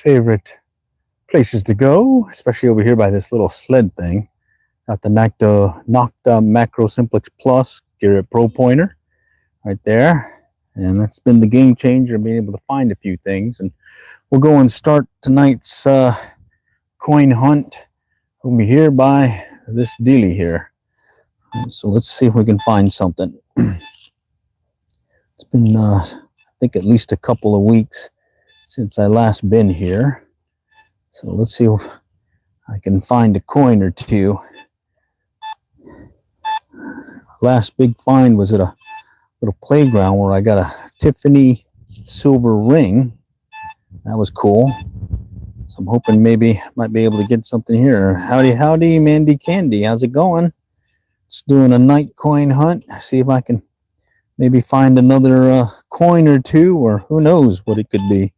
favorite places to go, especially over here by this little sled thing. Got the Nocta Macro Simplex Plus Garrett Pro Pointer right there. And that's been the game changer, being able to find a few things. And we'll go and start tonight's coin hunt over here by this dealie here. So let's see if we can find something. It's been, I think, at least a couple of weeks since I last been here. So let's see if I can find a coin or two. Last big find was at a little playground where I got a Tiffany silver ring. That was cool. So I'm hoping maybe might be able to get something here. Howdy, howdy, Mandy Candy. How's it going? Just doing a night coin hunt. See if I can maybe find another coin or two, or who knows what it could be.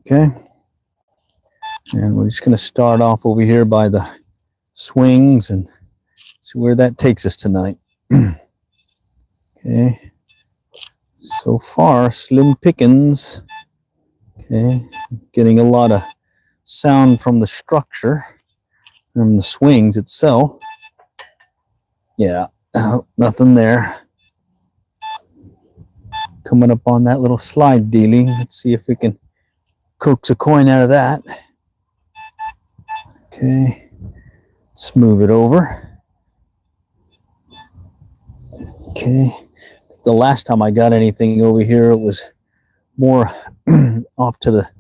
Okay. And we're just going to start off over here by the swings and see where that takes us tonight. Okay. So far, slim pickings. Okay. Getting a lot of sound from the structure and the swings itself. Yeah. Nothing there. Coming up on that little slide dealie. Let's see if we can coax a coin out of that. Okay, let's move it over. Okay, the last time I got anything over here, it was more off to the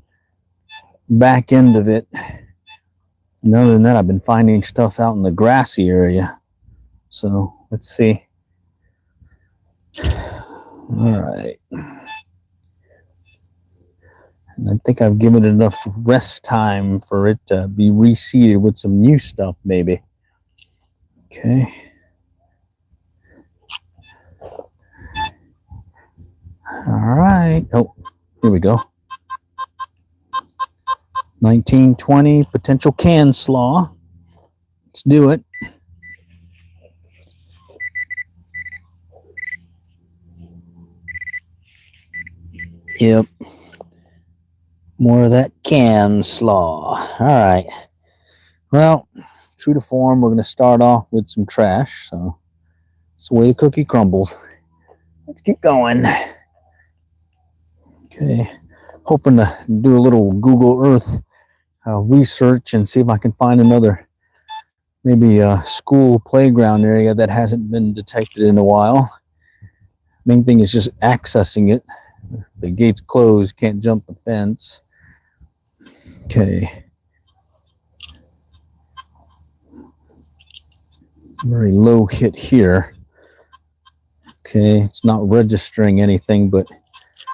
back end of it. And other than that, I've been finding stuff out in the grassy area. So let's see. All right. And I think I've given it enough rest time for it to be reseeded with some new stuff, maybe. Okay. All right. Oh, here we go. 1920 potential can slaw. Let's do it. Yep. More of that can slaw. All right. Well, true to form, we're going to start off with some trash. So that's the way the cookie crumbles. Let's keep going. Okay. Hoping to do a little Google Earth research and see if I can find another, maybe a school playground area that hasn't been detected in a while. Main thing is just accessing it. The gate's closed, can't jump the fence. Okay. Very low hit here. Okay, it's not registering anything, but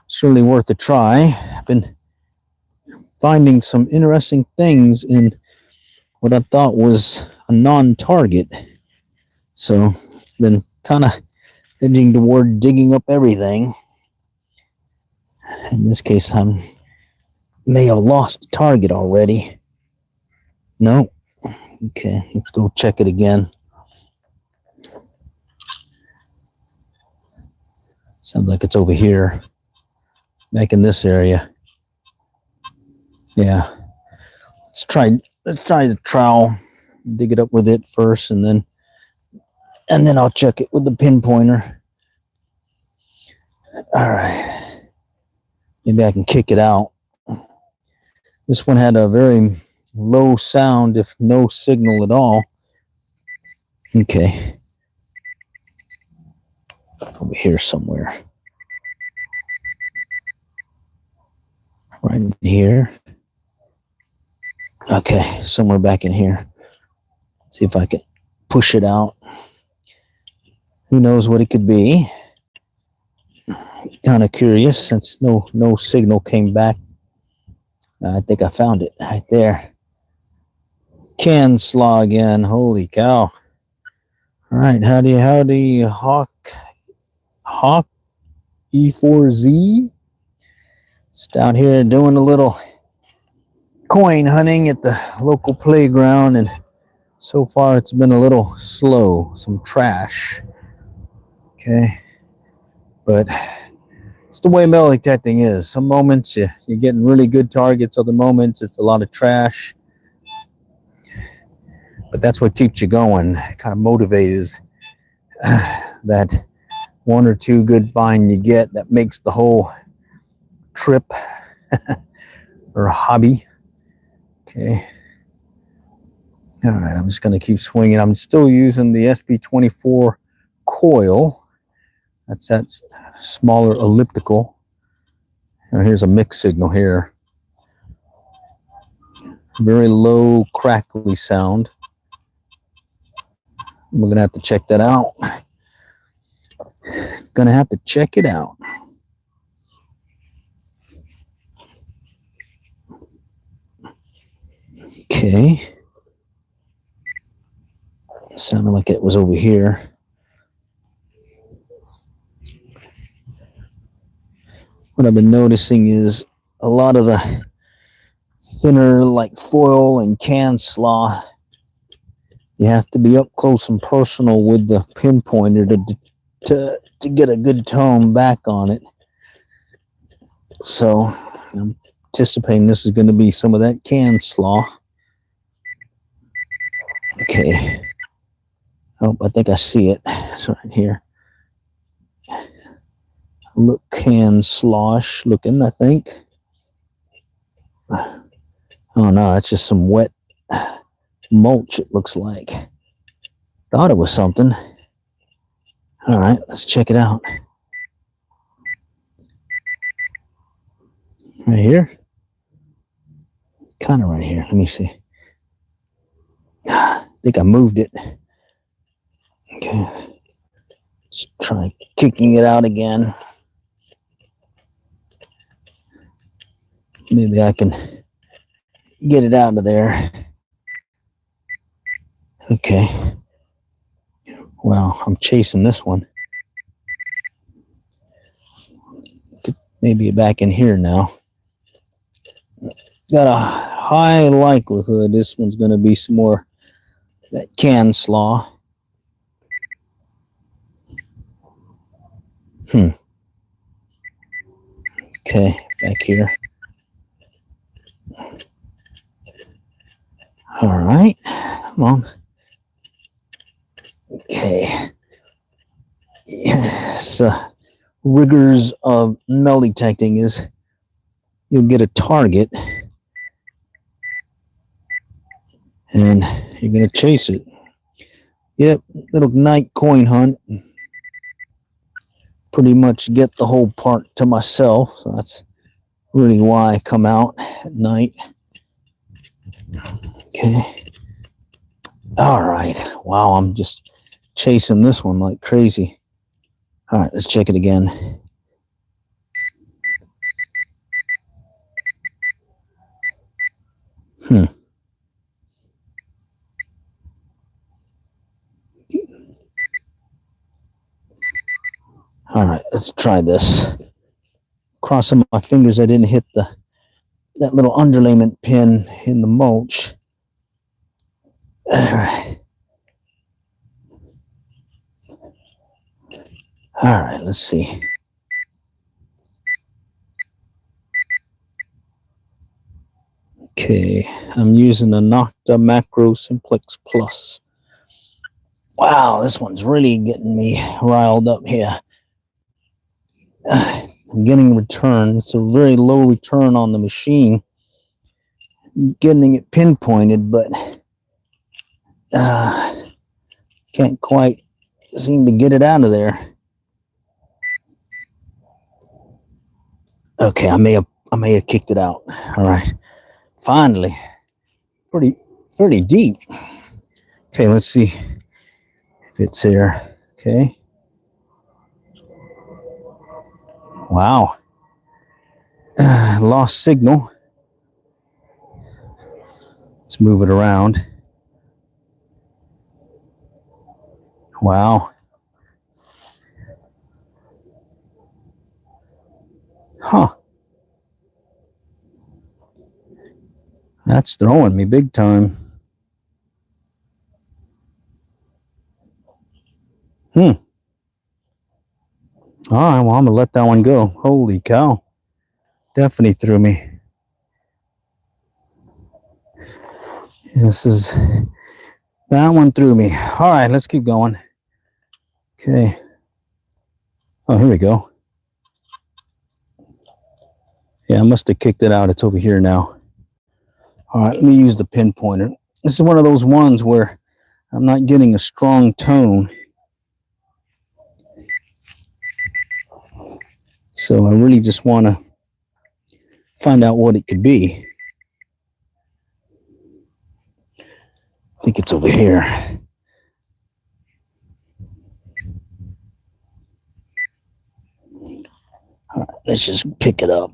certainly worth a try. I've been finding some interesting things in what I thought was a non-target. So, been kind of edging toward digging up everything. In this case, I may have lost the target already. No. Okay, let's go check it again. Sounds like it's over here. Back in this area. Yeah. Let's try the trowel. Dig it up with it first, and then I'll check it with the pinpointer. All right. Maybe I can kick it out. This one had a very low sound, if no signal at all. Okay. Over here somewhere. Right in here. Okay, somewhere back in here. See if I can push it out. Who knows what it could be. Kind of curious since no signal came back. I think I found it right there. Can slaw again. Holy cow. All right, howdy, Hawk E4Z. Just out here doing a little coin hunting at the local playground, and so far it's been a little slow. Some trash. Okay, but It's the way metal detecting is. Some moments you're getting really good targets, other moments it's a lot of trash. But that's what keeps you going, kind of motivated, is that one or two good find you get that makes the whole trip or hobby. Okay. All right, I'm just going to keep swinging. I'm still using the SP24 coil. That's that smaller elliptical. And here's a mix signal here. Very low, crackly sound. We're going to have to check that out. Gonna have to check it out. Okay. Sounded like it was over here. What I've been noticing is a lot of the thinner, like foil and can slaw, you have to be up close and personal with the pinpointer to get a good tone back on it. So I'm anticipating this is going to be some of that can slaw. Okay. Oh, I think I see it. It's right here. Look, can slosh looking, I think. Oh no, that's just some wet mulch, it looks like. Thought it was something. All right, let's check it out. Right here? Kind of right here. Let me see. I think I moved it. Okay. Let's try kicking it out again. Maybe I can get it out of there. Okay. Well, I'm chasing this one. Maybe back in here now. Got a high likelihood this one's going to be some more that can slaw. Okay, back here. All right, come on. Okay. Yes, rigors of metal detecting is you'll get a target and you're going to chase it. Yep, little night coin hunt. Pretty much get the whole park to myself. So that's really why I come out at night. Okay. All right. Wow, I'm just chasing this one like crazy. All right, let's check it again. All right, let's try this. Crossing my fingers I didn't hit that little underlayment pin in the mulch. All right. All right, let's see. Okay, I'm using a Nocta Macro Simplex Plus. Wow, this one's really getting me riled up here. I'm getting return. It's a very low return on the machine. I'm getting it pinpointed, but can't quite seem to get it out of there. Okay, I may have kicked it out. All right, finally, pretty deep. Okay, let's see if it's there. Okay. Wow. Lost signal. Let's move it around. Wow. Huh. That's throwing me big time. All right, well, I'm going to let that one go. Holy cow. Definitely threw me. That one threw me. All right, let's keep going. Okay. Oh, here we go. Yeah, I must have kicked it out. It's over here now. All right, let me use the pinpointer. This is one of those ones where I'm not getting a strong tone. So I really just want to find out what it could be. I think it's over here. All right, let's just pick it up.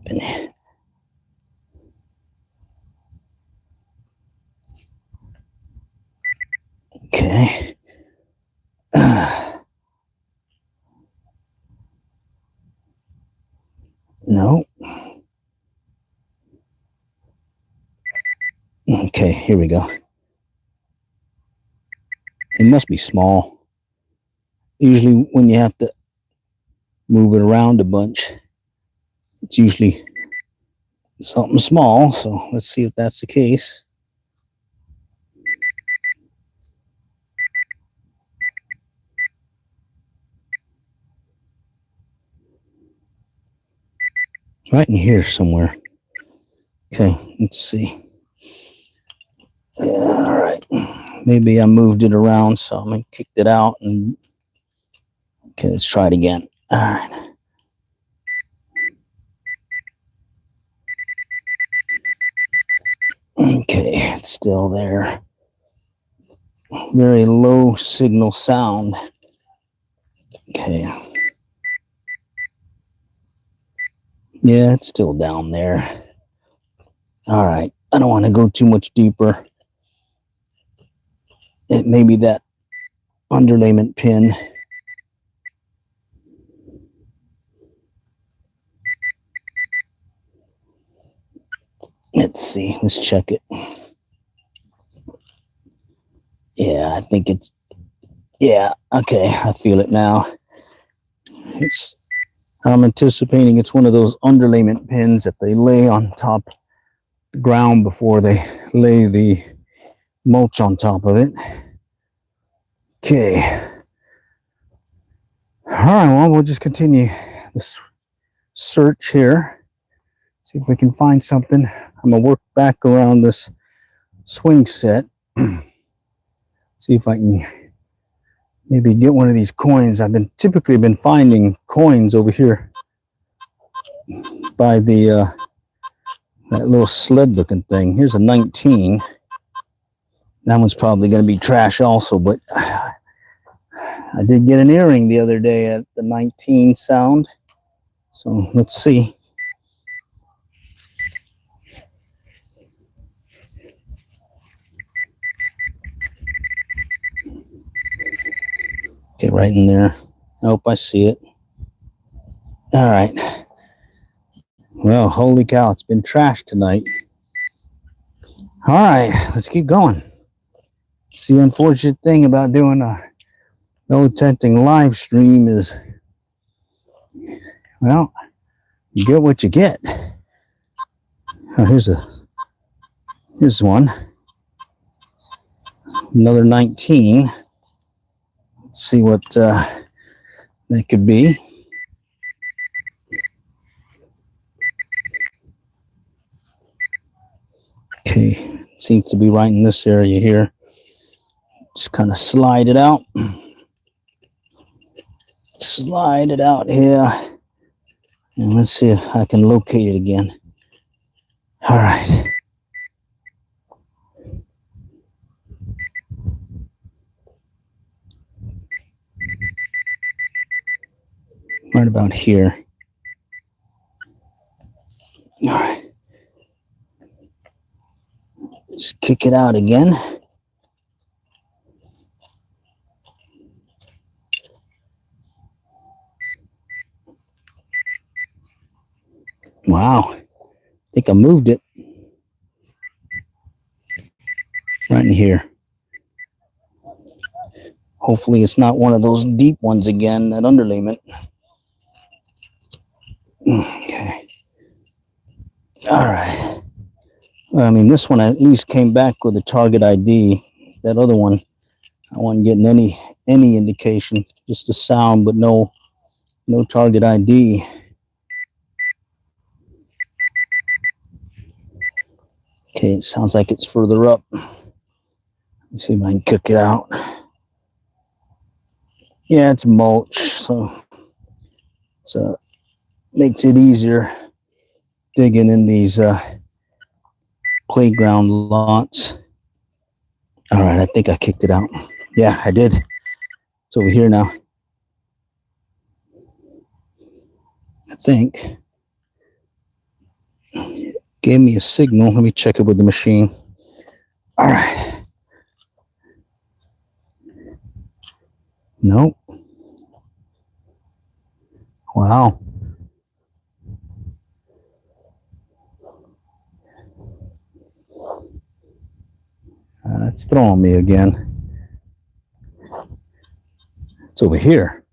Okay. No. Okay, here we go. It must be small. Usually when you have to move it around a bunch, it's usually something small. So let's see if that's the case. Right in here somewhere. Okay, let's see. All right. Maybe I moved it around some and kicked it out. And okay, let's try it again. All right. Okay, it's still there. Very low signal sound. Okay. Yeah, it's still down there. All right. I don't want to go too much deeper. It may be that underlayment pin. Let's see. Let's check it. Yeah, I think it's... Yeah, okay. I feel it now. I'm anticipating it's one of those underlayment pins that they lay on top of the ground before they lay the mulch on top of it. Okay. All right, well, we'll just continue this search here. See if we can find something. I'm going to work back around this swing set. See if I can maybe get one of these coins. I've typically been finding coins over here by the that little sled looking thing. Here's a 19. That one's probably going to be trash also, but I did get an earring the other day at the 19 sound. So let's see. Get right in there. Nope, I see it. All right. Well, holy cow, it's been trashed tonight. All right, let's keep going. It's the unfortunate thing about doing a no tenting live stream is, well, you get what you get. Oh, here's one. Another 19. Let's see what they could be. Okay, seems to be right in this area here. Just kind of slide it out. Slide it out here. And let's see if I can locate it again. All right. Right about here. All right. Just kick it out again. Wow. I think I moved it. Right in here. Hopefully it's not one of those deep ones again, that underlayment. Okay. All right. Well, I mean, this one at least came back with a target ID. That other one, I wasn't getting any indication, just a sound, but no target ID. Okay, it sounds like it's further up. Let me see if I can cook it out. Yeah, it's mulch, so makes it easier digging in these playground lots. All right, I think I kicked it out. Yeah, I did. It's over here now. I think. Gave me a signal. Let me check it with the machine. All right. Nope. Wow. It's throwing me again. It's over here.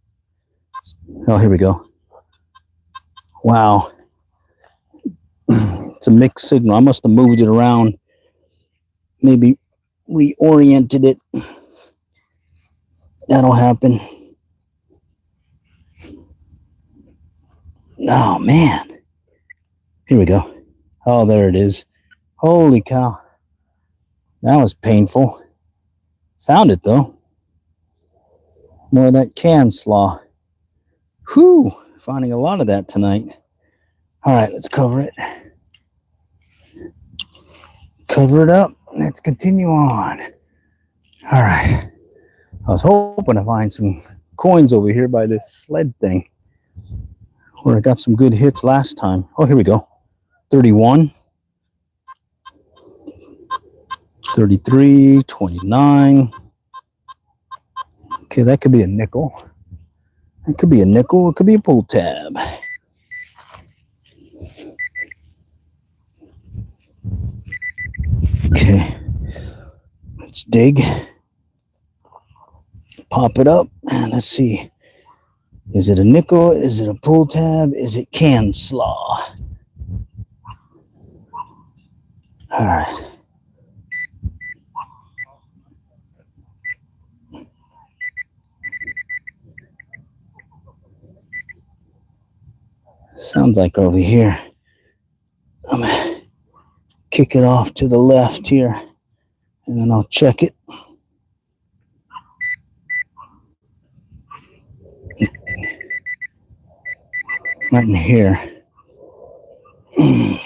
Oh, here we go. Wow. It's a mixed signal. I must have moved it around. Maybe reoriented it. That'll happen. Oh, man. Here we go. Oh, there it is. Holy cow. That was painful. Found it, though. More of that can slaw. Whew. Finding a lot of that tonight. All right, let's cover it. Cover it up. Let's continue on. All right. I was hoping to find some coins over here by this sled thing, where I got some good hits last time. Oh, here we go. 31. 33, 29. Okay, that could be a nickel. It could be a nickel. It could be a pull tab. Okay, let's dig. Pop it up and let's see. Is it a nickel? Is it a pull tab? Is it can slaw? All right. Sounds like over here. I'm gonna kick it off to the left here, and then I'll check it. Right in here. Okay.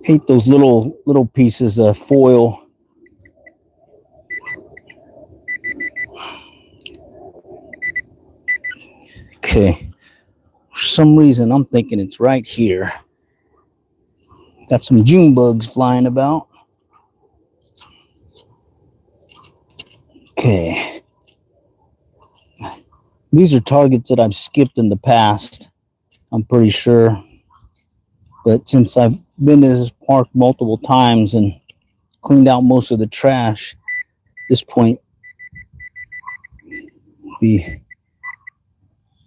Hate those little pieces of foil. Okay. For some reason, I'm thinking it's right here. Got some June bugs flying about. Okay. These are targets that I've skipped in the past, I'm pretty sure. But since I've been to this park multiple times and cleaned out most of the trash, at this point, the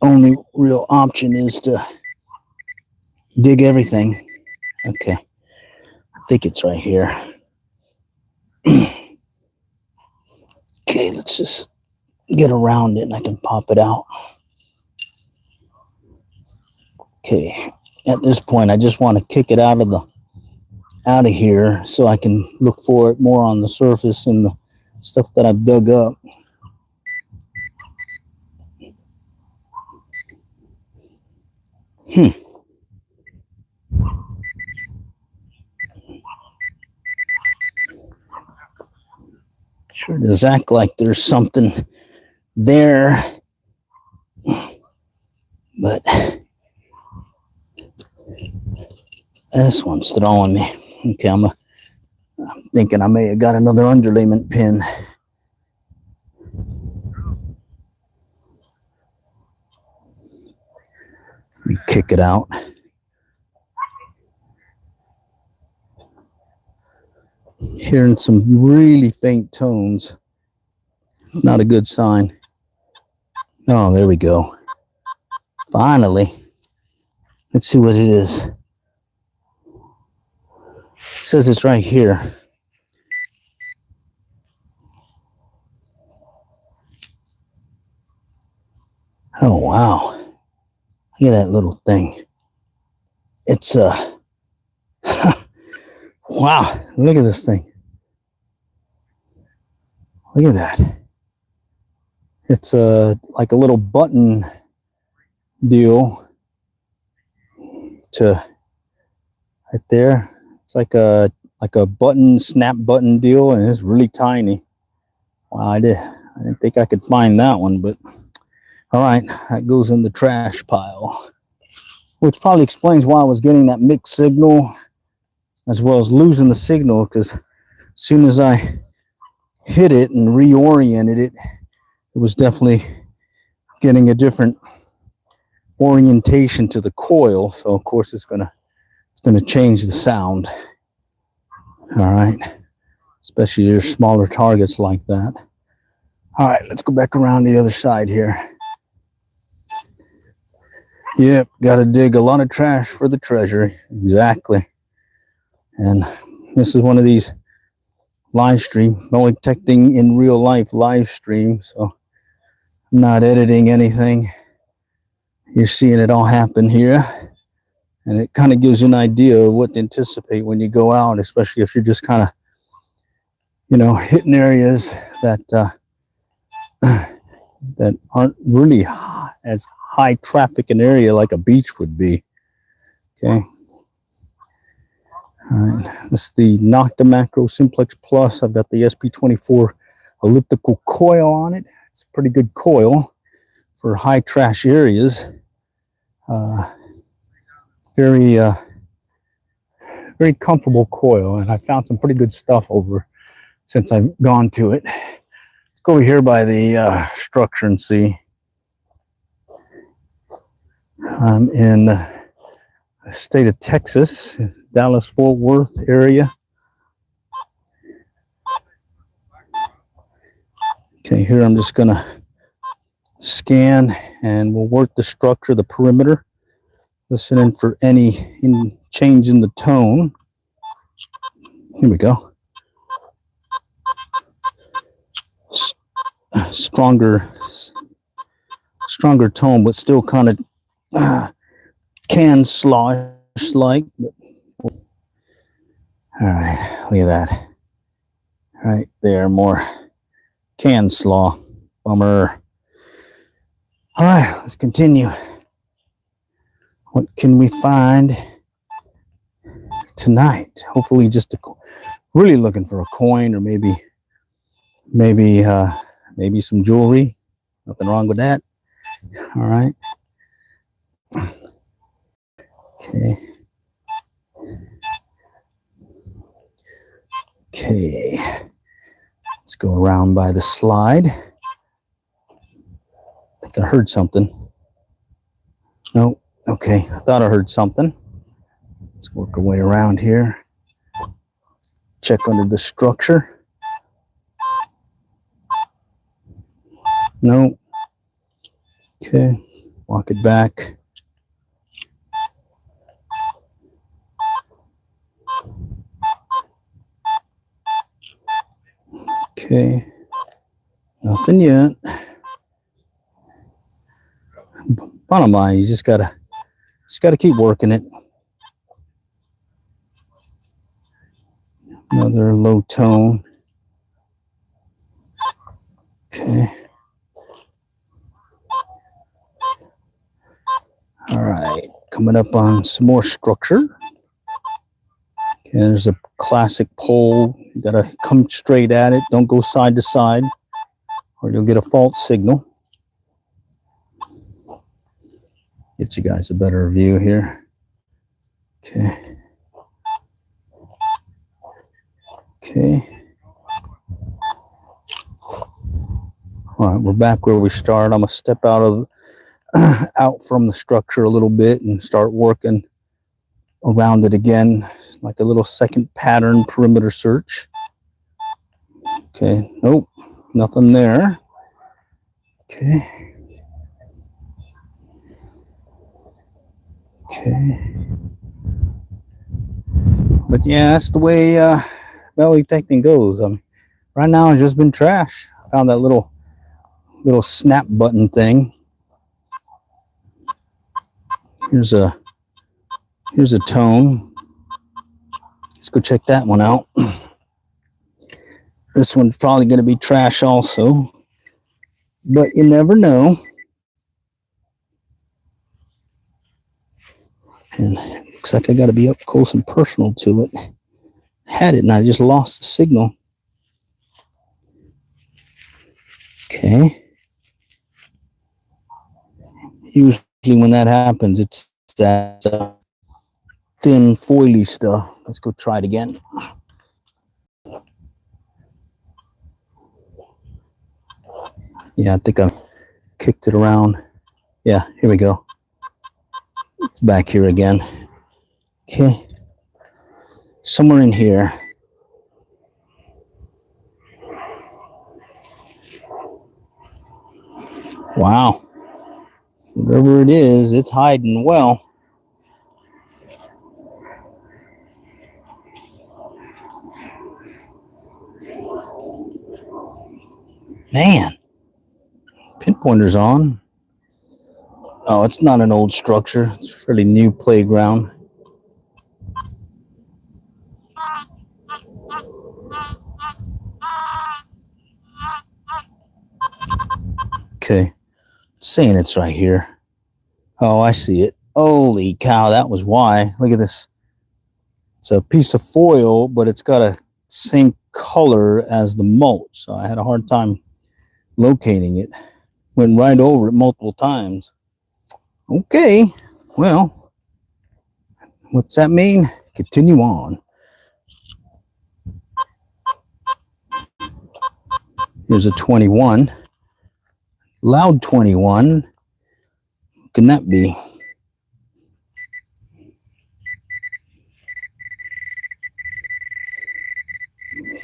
only real option is to dig everything. Okay. I think it's right here. Okay, let's just get around it and I can pop it out. Okay, at this point I just want to kick it out of here so I can look for it more on the surface and the stuff that I've dug up. Sure does act like there's something there, but this one's throwing me. Okay, I'm thinking I may have got another underlayment pin. Let me kick it out. Hearing some really faint tones. Not a good sign. Oh, there we go. Finally. Let's see what it is. It says it's right here. Oh, wow. Look at that little thing. It's wow, look at this thing. Look at that. It's like a little button deal to right there. It's like a button, snap button deal, and it's really tiny. Wow, I didn't think I could find that one, but all right, that goes in the trash pile. Which probably explains why I was getting that mixed signal as well as losing the signal, because as soon as I hit it and reoriented it, it was definitely getting a different orientation to the coil. So of course it's gonna change the sound. All right, especially your smaller targets like that. All right, let's go back around the other side here. Yep, got to dig a lot of trash for the treasure. Exactly. And this is one of these live stream, only detecting in real life live stream. So I'm not editing anything. You're seeing it all happen here. And it kind of gives you an idea of what to anticipate when you go out, especially if you're just kind of, you know, hitting areas that that aren't really as high traffic an area like a beach would be. Okay. All right. This is the Nocta Macro Simplex Plus. I've got the SP24 elliptical coil on it. It's a pretty good coil for high trash areas. Very comfortable coil, and I found some pretty good stuff over since I've gone to it. Let's go over here by the structure and see. I'm in the state of Texas, Dallas-Fort Worth area. Okay, here I'm just gonna scan and we'll work the structure, the perimeter, listening for any change in the tone. Here we go. Stronger tone, but still kind of can slosh like. All right, look at that. Right there, more can slaw. Bummer. All right, let's continue. What can we find tonight? Hopefully, just really looking for a coin, or maybe some jewelry. Nothing wrong with that. All right. Okay. Okay. Let's go around by the slide. I think I heard something. No. Okay. I thought I heard something. Let's work our way around here. Check under the structure. No. Okay. Walk it back. Okay. Nothing yet. Bottom line, you just gotta keep working it. Another low tone. Okay. All right. Coming up on some more structure. Okay, there's a classic pole. You gotta come straight at it. Don't go side to side, or you'll get a false signal. Get you guys a better view here. Okay. Okay. All right, we're back where we started. I'm gonna step out from the structure a little bit and start working around it again, like a little second pattern perimeter search. Okay. Nope. Nothing there. Okay. Okay. But yeah, that's the way metal detecting goes. Right now it's just been trash. I found that little snap button thing. Here's a tone. Let's go check that one out. This one's probably going to be trash also, but you never know. And it looks like I got to be up close and personal to it. Had it and I just lost the signal. Okay. Usually when that happens, it's that thin foily stuff. Let's go try it again. Yeah, I think I kicked it around. Yeah, here we go. It's back here again. Okay. Somewhere in here. Wow. Whatever it is, it's hiding well. Man. Pinpointer's on. Oh, it's not an old structure. It's a fairly new playground. Okay. It's saying it's right here. Oh, I see it. Holy cow, that was why. Look at this. It's a piece of foil, but it's got a same color as the mulch. So I had a hard time locating it. Went right over it multiple times. Okay, well, what's that mean? Continue on. Here's a 21. Loud 21. What can that be?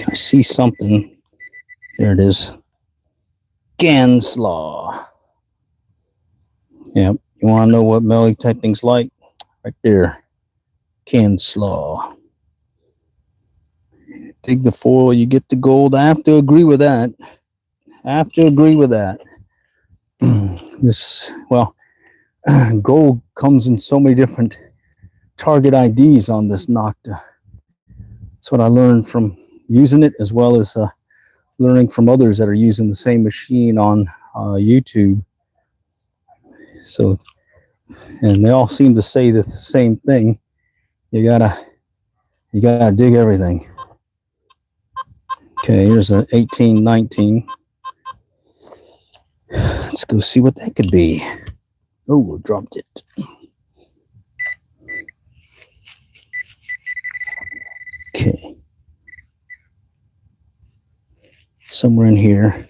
I see something. There it is. Ganslaw. Yep. You want to know what metal detecting's like? Right there. Ganslaw. Dig the foil, you get the gold. I have to agree with that. Gold comes in so many different target IDs on this Nocta. That's what I learned from using it, as well as learning from others that are using the same machine on YouTube. So, and they all seem to say the same thing. You gotta dig everything. Okay, here's an 1819. Let's go see what that could be. Oh, dropped it. Okay. Somewhere in here.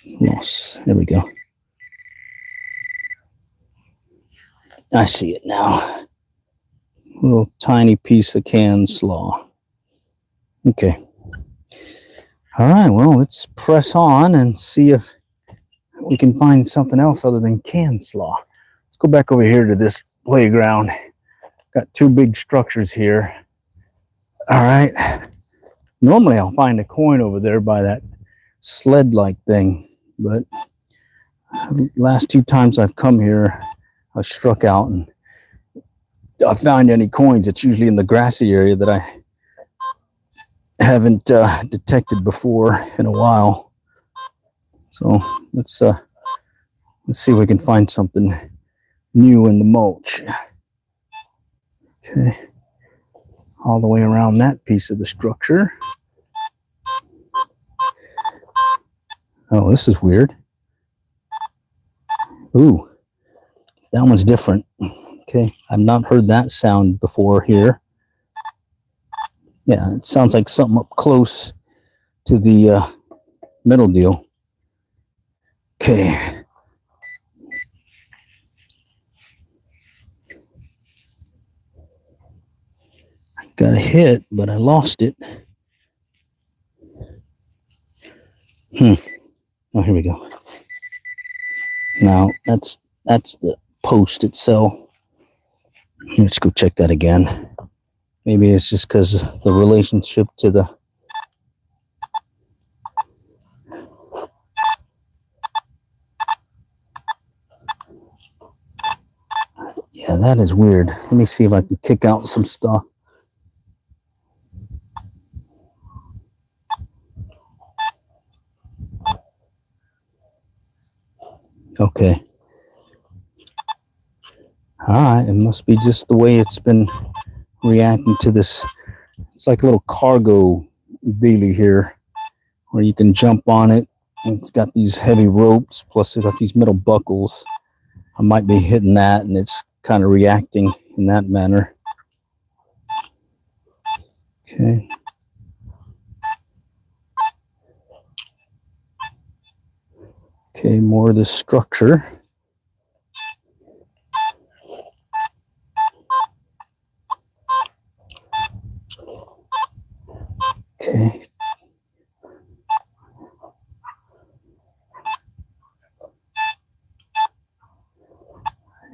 Yes, there we go. I see it now. Little tiny piece of can slaw. Okay. All right, well, let's press on and see if we can find something else other than can slaw. Let's go back over here to this playground. Got two big structures here. All right. Normally I'll find a coin over there by that sled-like thing, but the last two times I've come here, I've struck out and I found any coins. It's usually in the grassy area that I haven't detected before in a while. So let's see if we can find something new in the mulch. Okay, all the way around that piece of the structure. Oh, this is weird. Ooh, that one's different. Okay, I've not heard that sound before here. Yeah, it sounds like something up close to the middle deal. Okay. I got a hit, but I lost it. Oh, here we go. Now, that's the post itself. Let's go check that again. Maybe it's just because the relationship to the... Yeah, that is weird. Let me see if I can kick out some stuff. Okay. All right, it must be just the way it's been reacting to this. It's like a little cargo dealie here where you can jump on it. And it's got these heavy ropes, plus it's got these metal buckles. I might be hitting that and it's kind of reacting in that manner. Okay. Okay, more of this structure. Okay.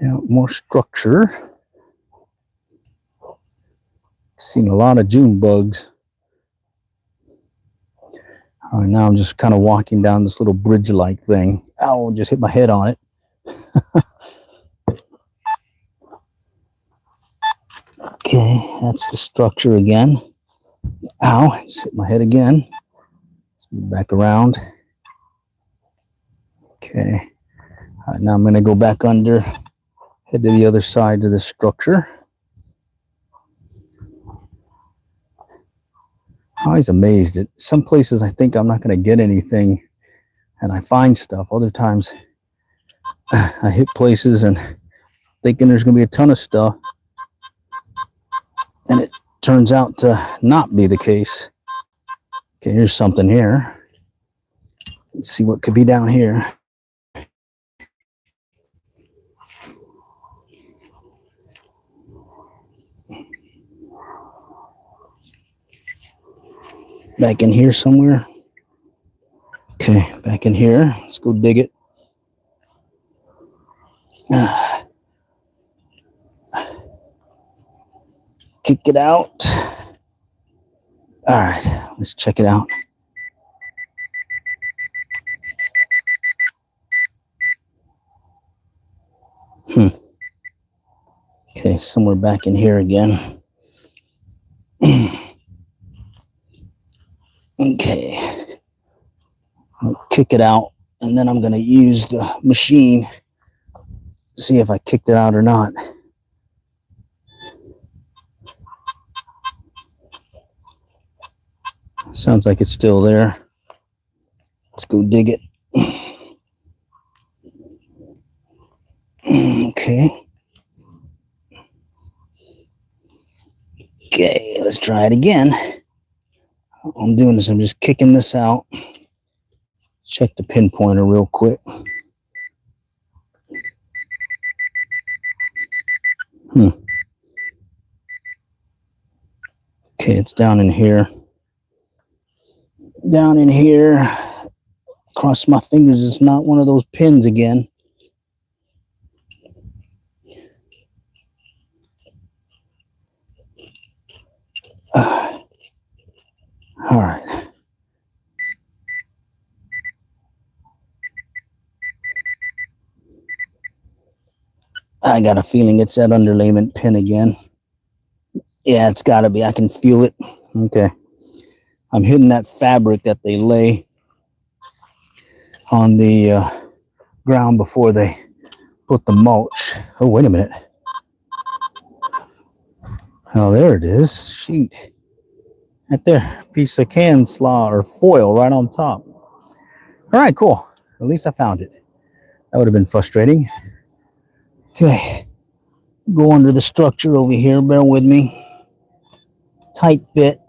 Yeah, more structure. Seen a lot of June bugs. All right, now I'm just kind of walking down this little bridge-like thing. Ow, just hit my head on it. Okay, that's the structure again. Ow, just hit my head again. Let's move back around. Okay. All right, now I'm going to go back under, head to the other side of the structure. I'm always amazed at some places I think I'm not going to get anything and I find stuff. Other times I hit places and thinking there's going to be a ton of stuff and it turns out to not be the case. Okay, here's something here. Let's see what could be down here. Back in here somewhere. Okay, back in here. Let's go dig it. Kick it out. All right, let's check it out. Okay, somewhere back in here again. Okay. I'll kick it out, and then I'm going to use the machine to see if I kicked it out or not. Sounds like it's still there. Let's go dig it. Okay. Okay, let's try it again. All I'm doing is I'm just kicking this out. Check the pinpointer real quick. Okay, it's down in here. Down in here. Cross my fingers, it's not one of those pins again. All right. I got a feeling it's that underlayment pin again. Yeah, it's got to be. I can feel it. Okay. I'm hitting that fabric that they lay on the ground before they put the mulch. Oh, wait a minute. Oh, there it is. Shoot. Right there. Piece of can slaw or foil right on top. All right, cool. At least I found it. That would have been frustrating. Okay. Go under the structure over here. Bear with me. Tight fit.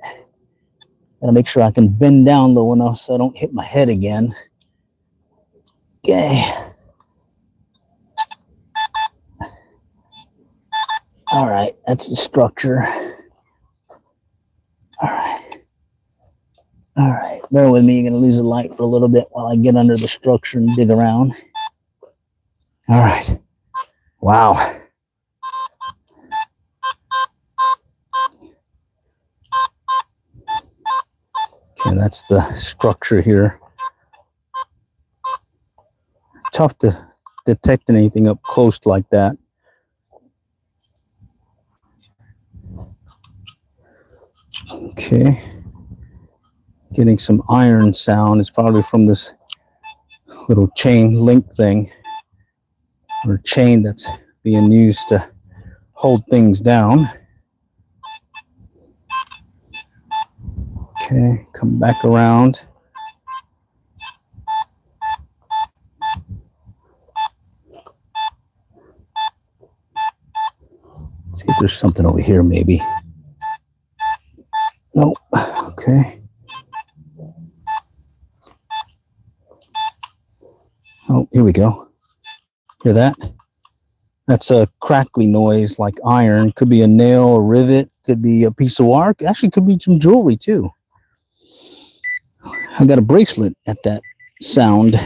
Gotta make sure I can bend down low enough so I don't hit my head again. Okay. All right, that's the structure. All right. All right, bear with me. You're gonna lose the light for a little bit while I get under the structure and dig around. All right. Wow. Okay, that's the structure here. Tough to detect anything up close like that. Okay. Getting some iron sound. It's probably from this little chain link thing, or chain that's being used to hold things down. Okay, come back around. See if there's something over here, maybe. Nope. Okay. Oh, here we go. Hear that? That's a crackly noise like iron. Could be a nail, a rivet, could be a piece of wire. Actually, could be some jewelry too. I got a bracelet at that sound.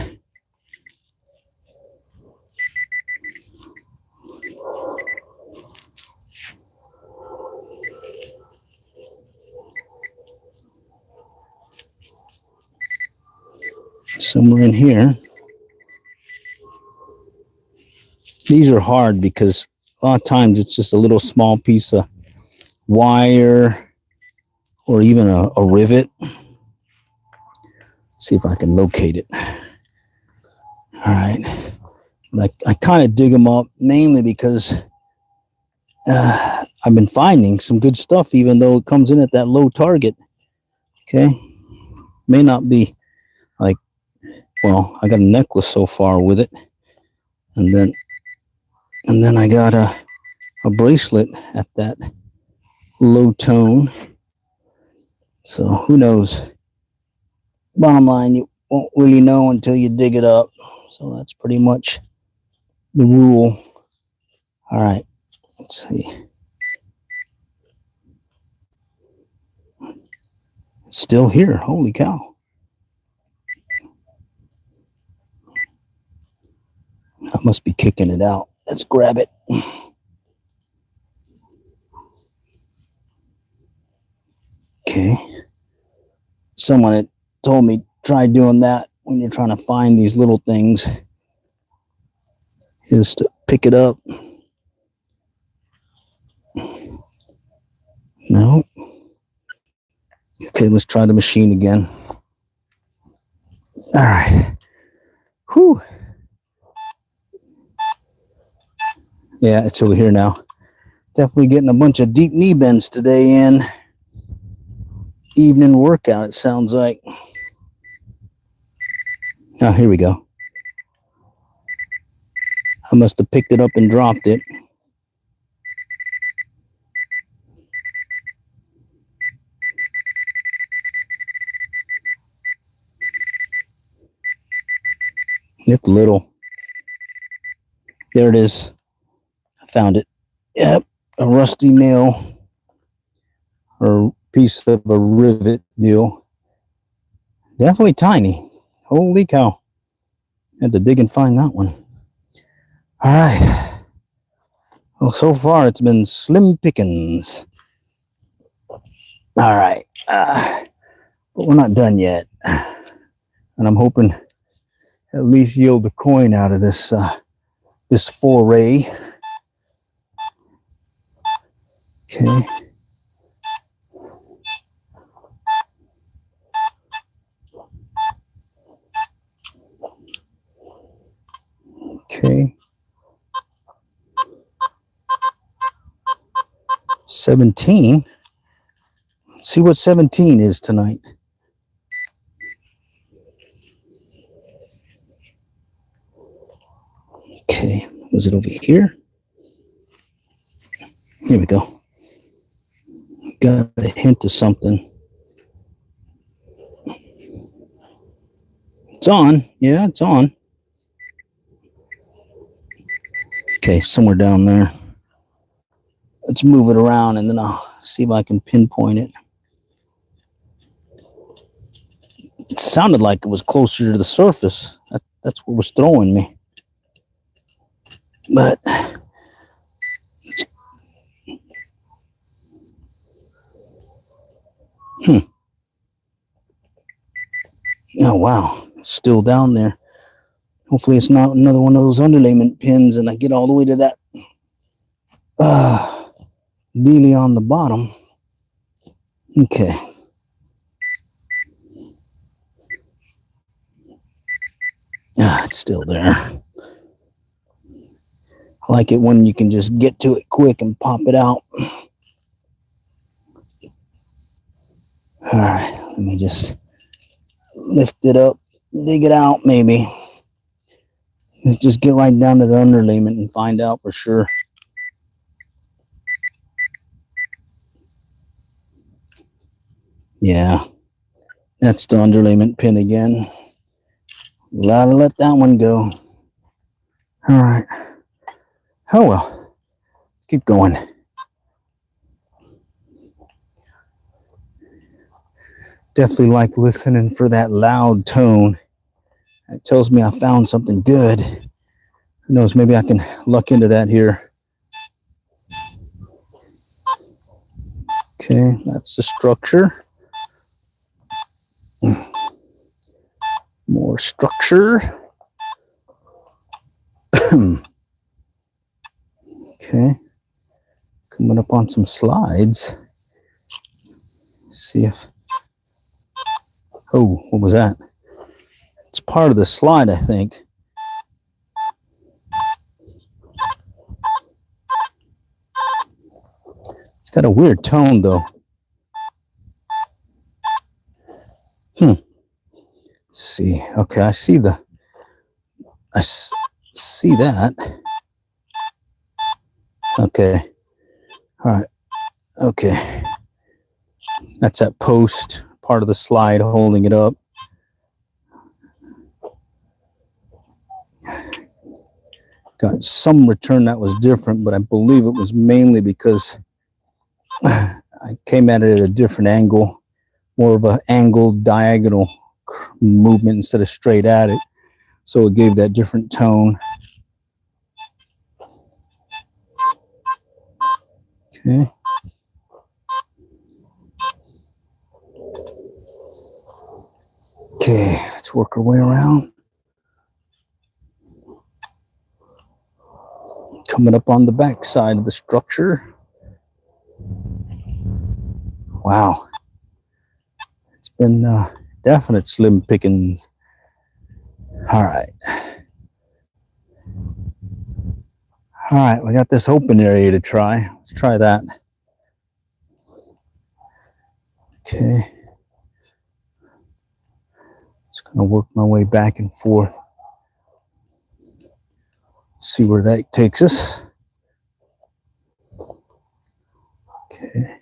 Somewhere in here. These are hard because a lot of times it's just a little small piece of wire or even a rivet. See if I can locate it. All right. I kind of dig them up mainly because I've been finding some good stuff even though it comes in at that low target. Okay. May not be like, well, I got a necklace so far with it. And then I got a bracelet at that low tone. So who knows? Bottom line, you won't really know until you dig it up. So that's pretty much the rule. All right, let's see. It's still here. Holy cow. I must be kicking it out. Let's grab it. Okay. Someone had told me try doing that when you're trying to find these little things, is to pick it up. No. Okay, let's try the machine again. All right. Whew. Yeah, it's over here now. Definitely getting a bunch of deep knee bends today in. Evening workout, it sounds like. Oh, here we go. I must have picked it up and dropped it. It's little. There it is. I found it. Yep, a rusty nail or piece of a rivet deal. Definitely tiny. Holy cow. Had to dig and find that one. All right. Well, so far it's been slim pickings. All right. But we're not done yet. And I'm hoping at least yield a coin out of this this foray. Okay. Okay. 17. Let's see what 17 is tonight. Okay. Was it over here? Here we go. Got a hint of something. It's on. Yeah, it's on. Okay, somewhere down there. Let's move it around and then I'll see if I can pinpoint it. It sounded like it was closer to the surface. That's what was throwing me. But Oh, wow. It's still down there. Hopefully it's not another one of those underlayment pins and I get all the way to that dealie on the bottom. Okay. It's still there. I like it when you can just get to it quick and pop it out. All right, let me just lift it up, dig it out maybe. Let's just get right down to the underlayment and find out for sure. Yeah, that's the underlayment pin again. Gotta let that one go. All right. Oh well. Let's keep going. Definitely like listening for that loud tone. It tells me I found something good. Who knows, maybe I can luck into that here. Okay, that's the structure. More structure. Okay, coming up on some slides. See if, oh, what was that? It's part of the slide, I think. It's got a weird tone though. Let's see. Okay, I see that. Okay. All right. Okay. That's that post, part of the slide holding it up. Got some return that was different, but I believe it was mainly because I came at it at a different angle, more of an angled diagonal movement instead of straight at it. So it gave that different tone. Okay. Okay, let's work our way around. Coming up on the back side of the structure. Wow. It's been definite slim pickings. All right. All right, we got this open area to try. Let's try that. Okay. Just gonna work my way back and forth. See where that takes us. Okay.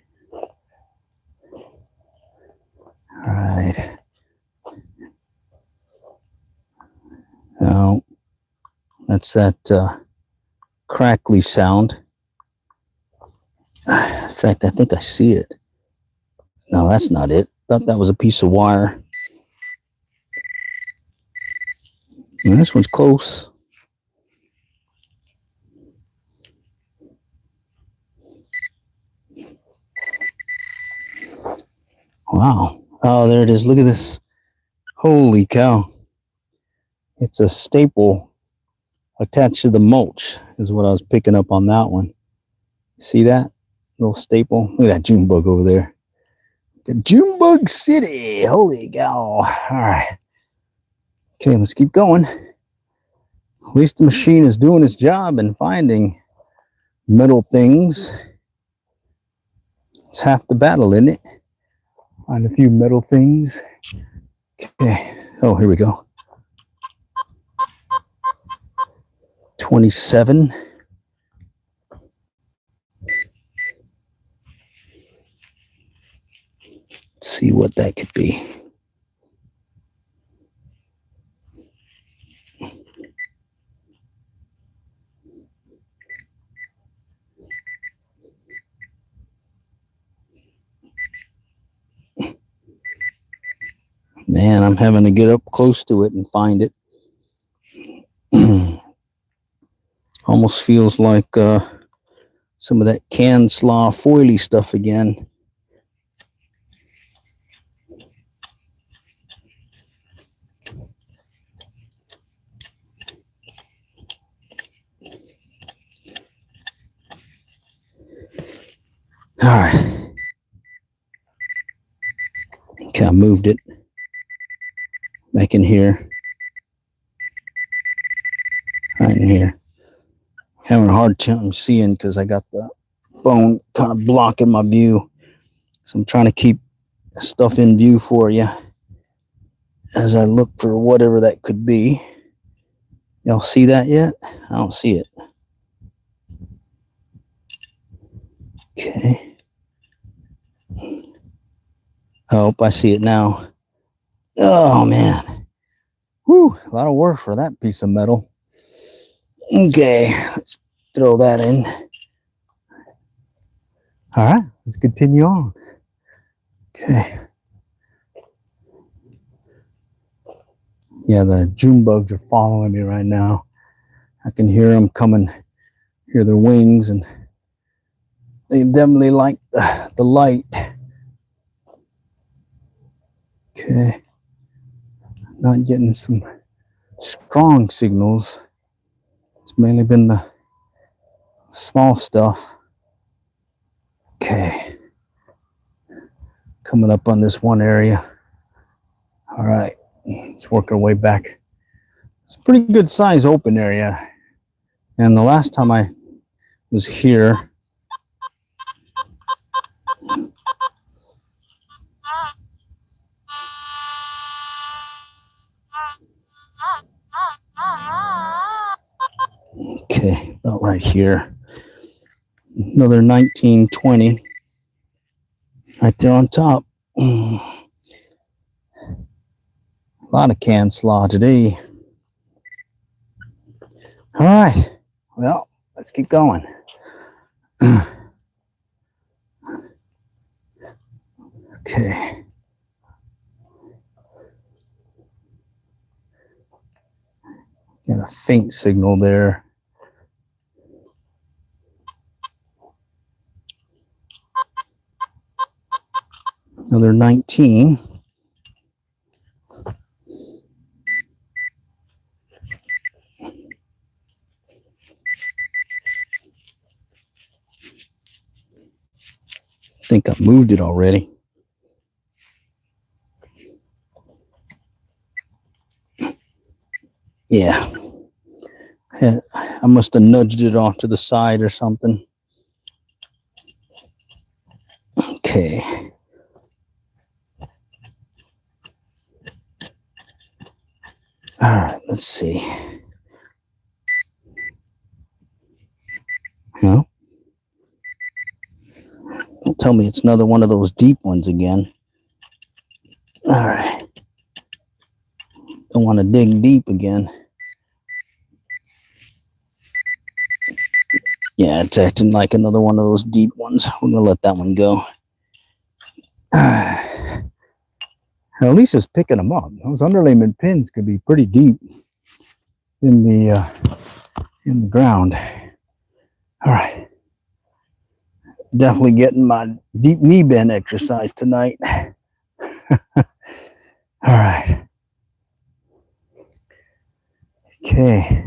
All right. Now, that's that crackly sound. In fact, I think I see it. No, that's not it. Thought that was a piece of wire. And this one's close. Wow. Oh, there it is. Look at this. Holy cow. It's a staple attached to the mulch is what I was picking up on that one. See that? Little staple. Look at that June bug over there. The June bug city. Holy cow. All right. Okay, let's keep going. At least the machine is doing its job and finding metal things. It's half the battle, isn't it? Find a few metal things. Okay. Oh, here we go. 27. Let's see what that could be. Man, I'm having to get up close to it and find it. Almost feels like some of that canned slaw foily stuff again. All right. Okay, I moved it back in here. Right in here. Having a hard time seeing because I got the phone kind of blocking my view. So I'm trying to keep stuff in view for you as I look for whatever that could be. Y'all see that yet? I don't see it. Okay. Oh, I see it now. Oh, man. Whew, a lot of work for that piece of metal. Okay, let's throw that in. All right, let's continue on. Okay. Yeah, the June bugs are following me right now. I can hear them coming, hear their wings, and they definitely like the light. Okay. Not getting some strong signals. It's mainly been the small stuff. Okay. Coming up on this one area. All right. Let's work our way back. It's a pretty good size open area. And the last time I was here, okay, about right here. Another 1920 right there on top. A lot of can slaw today. All right. Well, let's keep going. Okay. Got a faint signal there. Another 19. I think I moved it already. Yeah. I must have nudged it off to the side or something. Okay. All right, let's see. No. Don't tell me it's another one of those deep ones again. All right. Don't want to dig deep again. Yeah, it's acting like another one of those deep ones. We're going to let that one go. At least it's picking them up. Those underlayment pins could be pretty deep in the ground. All right. Definitely getting my deep knee bend exercise tonight. All right. Okay.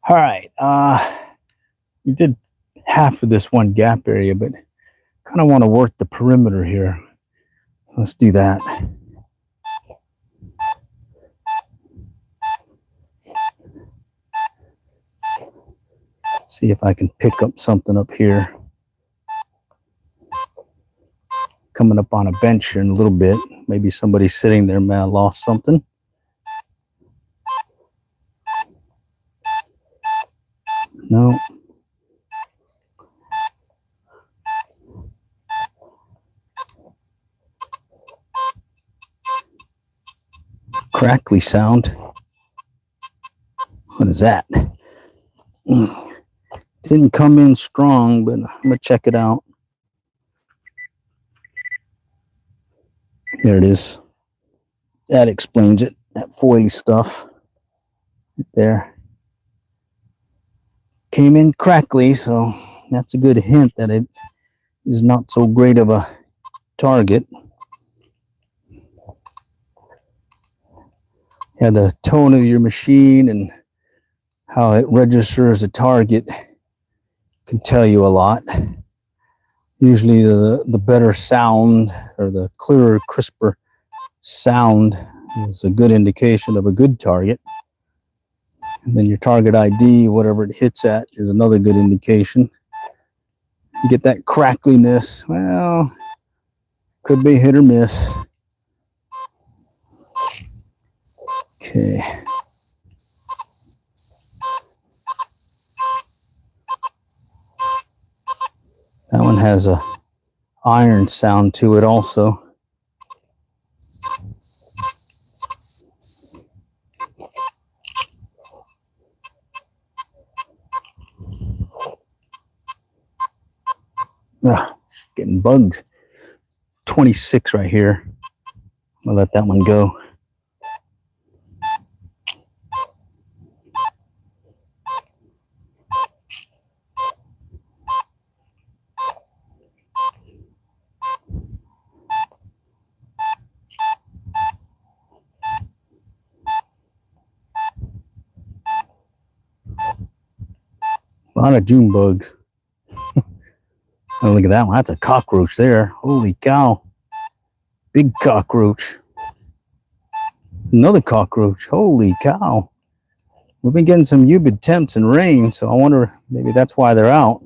All right. We did half of this one gap area, but kind of want to work the perimeter here. So let's do that. See if I can pick up something up here. Coming up on a bench here in a little bit. Maybe somebody sitting there may have lost something. No. Crackly sound. What is that? Didn't come in strong, but I'm gonna check it out. There it is. That explains it. That foily stuff right there came in crackly, so that's a good hint that it is not so great of a target. Yeah, the tone of your machine and how it registers a target can tell you a lot. Usually the better sound, or the clearer, crisper sound, is a good indication of a good target. And then your target ID, whatever it hits at, is another good indication. You get that crackliness, well, could be hit or miss. Okay. That one has a iron sound to it also. Ugh, getting bugs. 26 right here. I'll let that one go. A lot of June bugs. Oh, look at that one. That's a cockroach there. Holy cow. Big cockroach. Another cockroach. Holy cow. We've been getting some humid temps and rain, so I wonder maybe that's why they're out.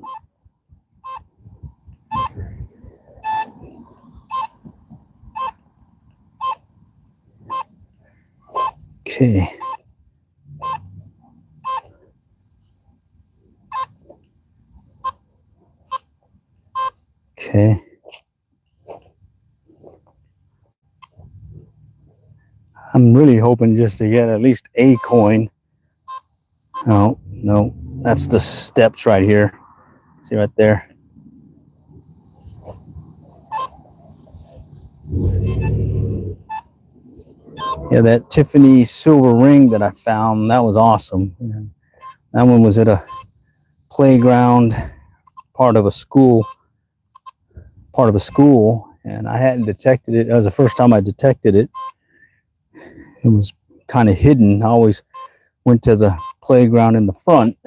Okay. Okay. I'm really hoping just to get at least a coin. Oh, no. That's the steps right here. See right there. Yeah, that Tiffany silver ring that I found, that was awesome. That one was at a playground, part of a school, and I hadn't detected it. That was the first time I detected it. It was kind of hidden. I always went to the playground in the front,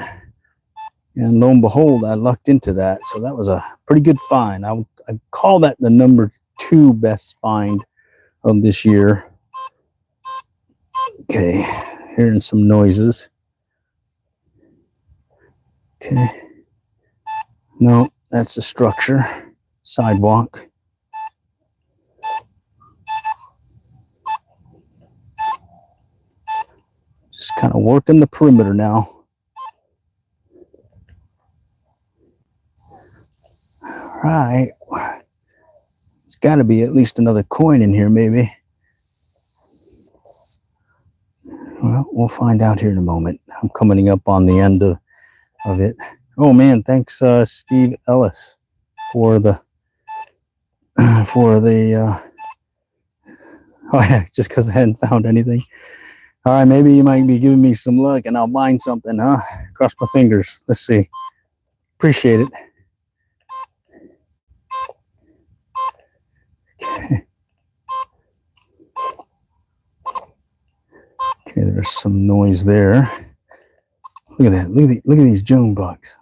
and lo and behold, I lucked into that. So that was a pretty good find. I call that the number 2 best find of this year. Okay, hearing some noises. Okay. No, that's a structure. Sidewalk. Just kind of working the perimeter now. All right. There's got to be at least another coin in here, maybe. Well, we'll find out here in a moment. I'm coming up on the end of it. Oh man, thanks Steve Ellis for the oh yeah, just because I hadn't found anything. All right, maybe you might be giving me some luck and I'll find something, huh? Cross my fingers. Let's see. Appreciate it. Okay. Okay, there's some noise there. Look at that. Look at these June bugs.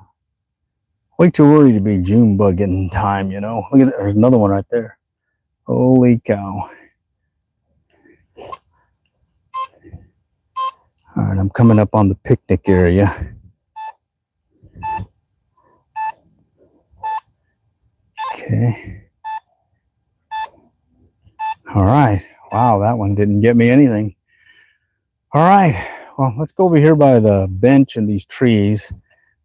Way too early to be June bugging time, you know. Look at that. There's another one right there. Holy cow. All right, I'm coming up on the picnic area. Okay. All right. Wow, that one didn't get me anything. All right. Well, let's go over here by the bench and these trees.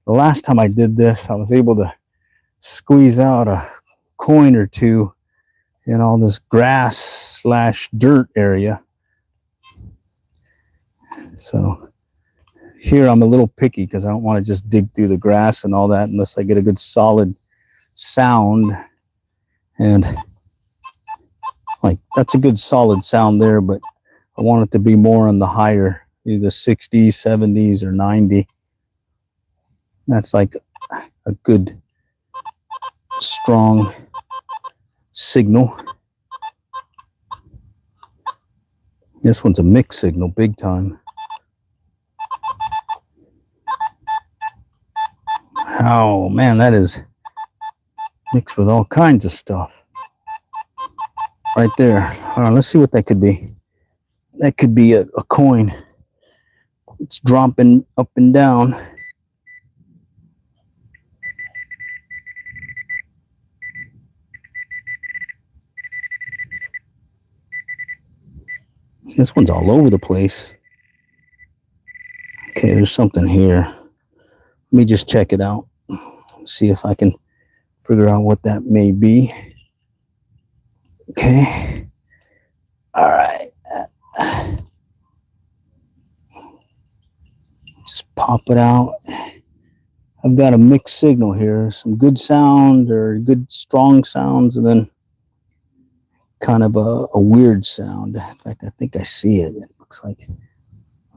The last time I did this, I was able to squeeze out a coin or two in all this grass / dirt area. So here I'm a little picky because I don't want to just dig through the grass and all that unless I get a good solid sound. And like that's a good solid sound there, but I want it to be more on the higher, either 60s, 70s, or 90. That's like a good strong signal. This one's a mixed signal, big time. All Oh man, that is mixed with all kinds of stuff. Right there. All right, let's see what that could be. That could be a coin. It's dropping up and down. This one's all over the place. Okay, there's something here. Let me just check it out. See if I can figure out what that may be. Okay. All right. Just pop it out. I've got a mixed signal here. Some good sound or good strong sounds, and then kind of a weird sound. In fact, I think I see it. It looks like,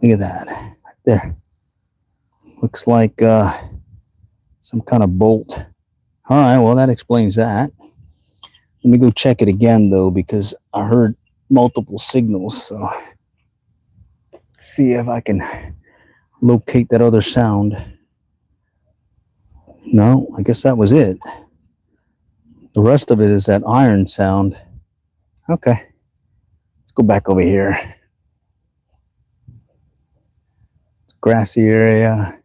look at that right there. Looks like some kind of bolt. All right, well, that explains that. Let me go check it again, though, because I heard multiple signals. So let's see if I can locate that other sound. No, I guess that was it. The rest of it is that iron sound. Okay, let's go back over here. It's a grassy area.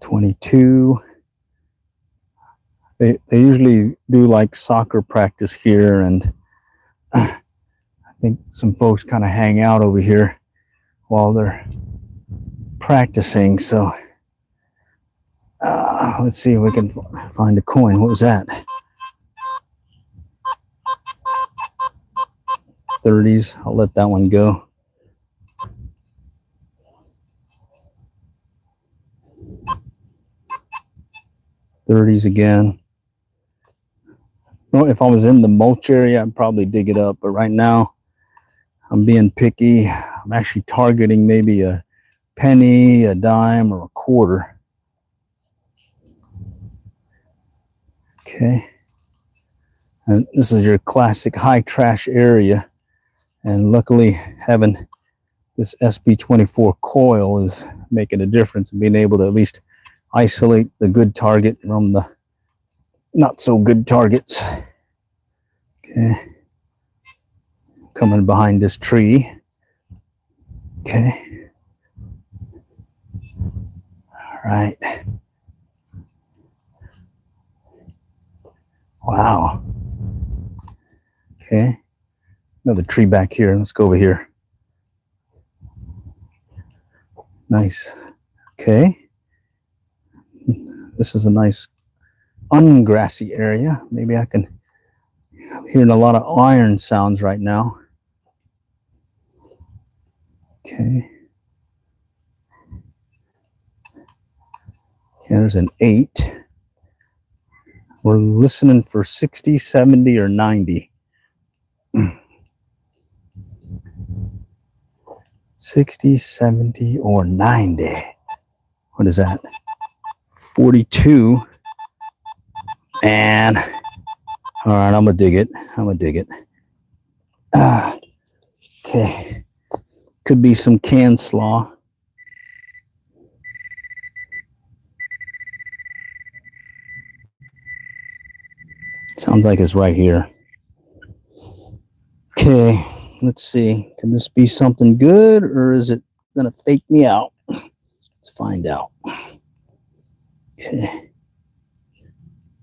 22. They usually do like soccer practice here, and I think some folks kind of hang out over here while they're practicing. So let's see if we can find a coin. What was that? 30s. I'll let that one go. $30s again. Well, if I was in the mulch area, I'd probably dig it up. But right now, I'm being picky. I'm actually targeting maybe a penny, a dime, or a quarter. Okay. And this is your classic high trash area. And luckily, having this SB24 coil is making a difference in being able to at least isolate the good target from the not so good targets. Okay. Coming behind this tree. Okay. All right. Wow. Okay. Another tree back here. Let's go over here. Nice. Okay. This is a nice ungrassy area. Maybe I can. I'm hearing a lot of iron sounds right now. Okay. Yeah, there's an 8. We're listening for 60, 70, or 90. 60, 70, or 90. What is that? 42. And all right, I'm gonna dig it. Okay. Could be some can slaw. Sounds like it's right here. Okay, let's see. Can this be something good, or is it gonna fake me out? Let's find out. Okay.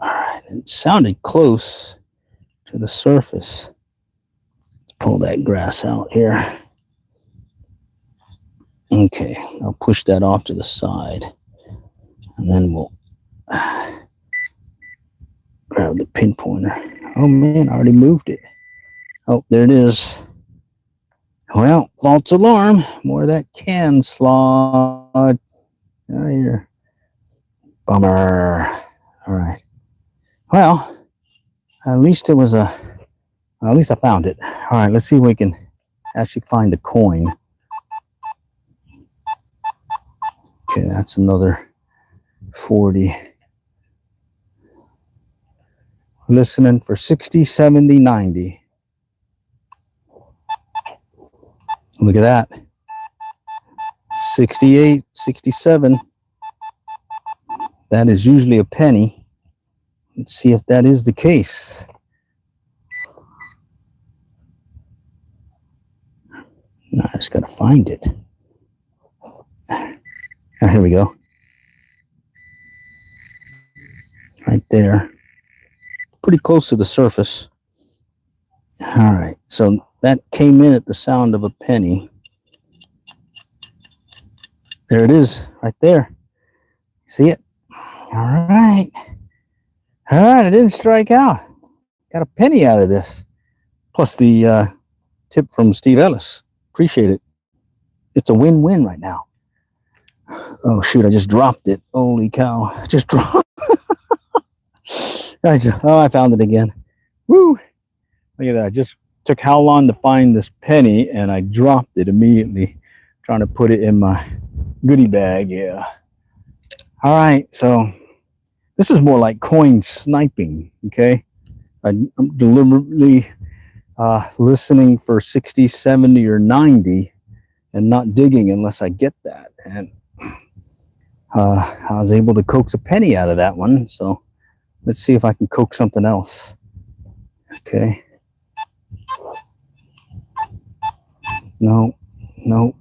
All right, it sounded close to the surface. Let's pull that grass out here. Okay, I'll push that off to the side, and then we'll grab the pinpointer. Oh man, I already moved it. Oh, there it is. Well, false alarm. More of that can slaw. Oh, here. Bummer. All right. Well, at least it was at least I found it. All right, let's see if we can actually find a coin. Okay, that's another 40. Listening for 60, 70, 90. Look at that. 68, 67. that is usually a penny. Let's see if that is the case. No, I just got to find it. Oh, here we go. Right there. Pretty close to the surface. All right, so that came in at the sound of a penny. There it is, right there. See it? All right. All right, I didn't strike out. Got a penny out of this. Plus the tip from Steve Ellis. Appreciate it. It's a win-win right now. Oh, shoot, I just dropped it. Holy cow. Just dropped. I found it again. Woo. Look at that. I just took how long to find this penny, and I dropped it immediately, trying to put it in my goodie bag. Yeah. All right, so this is more like coin sniping, okay? I'm deliberately listening for 60, 70, or 90 and not digging unless I get that. And I was able to coax a penny out of that one, so let's see if I can coax something else. Okay. No, nope.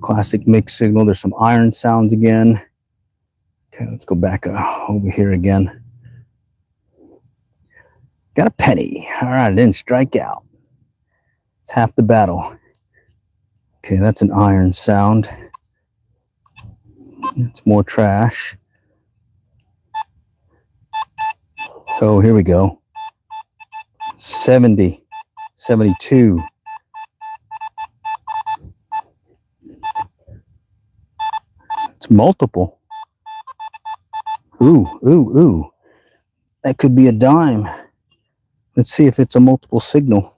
Classic mixed signal. There's some iron sounds again. Okay, let's go back over here again. Got a penny. All right, I didn't strike out. It's half the battle. Okay, that's an iron sound. It's more trash. Oh, here we go. 70, 72. It's multiple. Ooh, ooh, ooh. That could be a dime. Let's see if it's a multiple signal.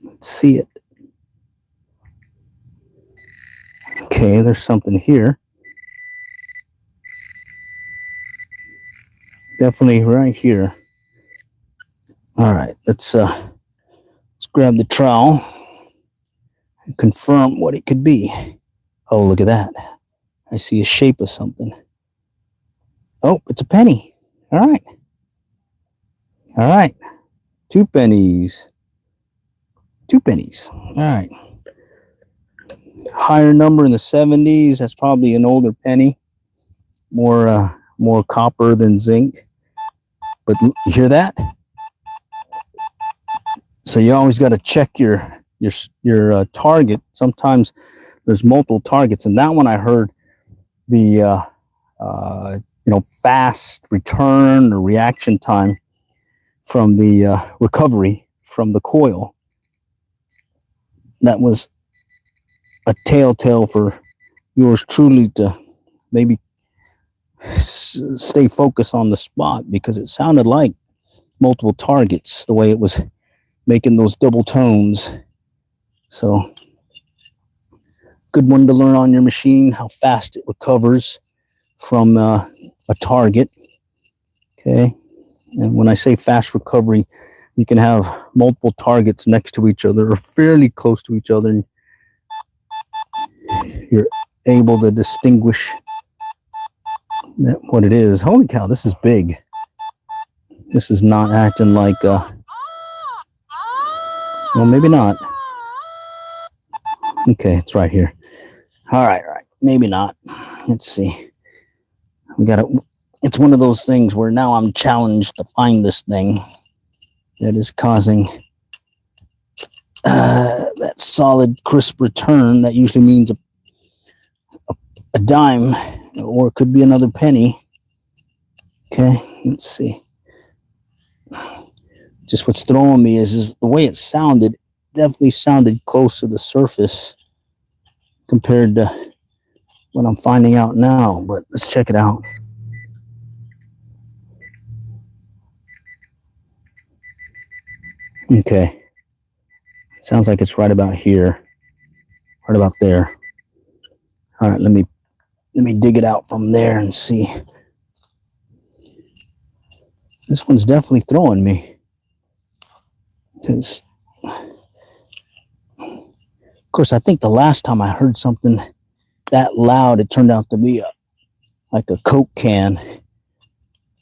Let's see it. Okay, there's something here. Definitely right here. All right, let's grab the trowel and confirm what it could be. Oh, look at that. I see a shape of something. Oh, it's a penny. All right. All right. 2 pennies. 2 pennies. All right. Higher number in the 70s. That's probably an older penny. More copper than zinc. But you hear that? So you always got to check your target. Sometimes there's multiple targets, and that one I heard the fast return or reaction time from the recovery from the coil. That was a telltale for yours truly to maybe stay focused on the spot, because it sounded like multiple targets the way it was making those double tones. So good one to learn on your machine, how fast it recovers from a target. Okay, and when I say fast recovery, you can have multiple targets next to each other or fairly close to each other, and you're able to distinguish what it is. Holy cow, this is big. This is not acting like well, maybe not. Okay, it's right here. All right, maybe not. Let's see. We got it. It's one of those things where now I'm challenged to find this thing that is causing that solid, crisp return. That usually means a dime, or it could be another penny. Okay, let's see. Just what's throwing me is the way it sounded. Definitely sounded close to the surface compared to what I'm finding out now. But let's check it out. Okay, sounds like it's right about here, right about there. All right, let me dig it out from there and see. This one's definitely throwing me. Because, of course, I think the last time I heard something that loud. It turned out to be like a Coke can.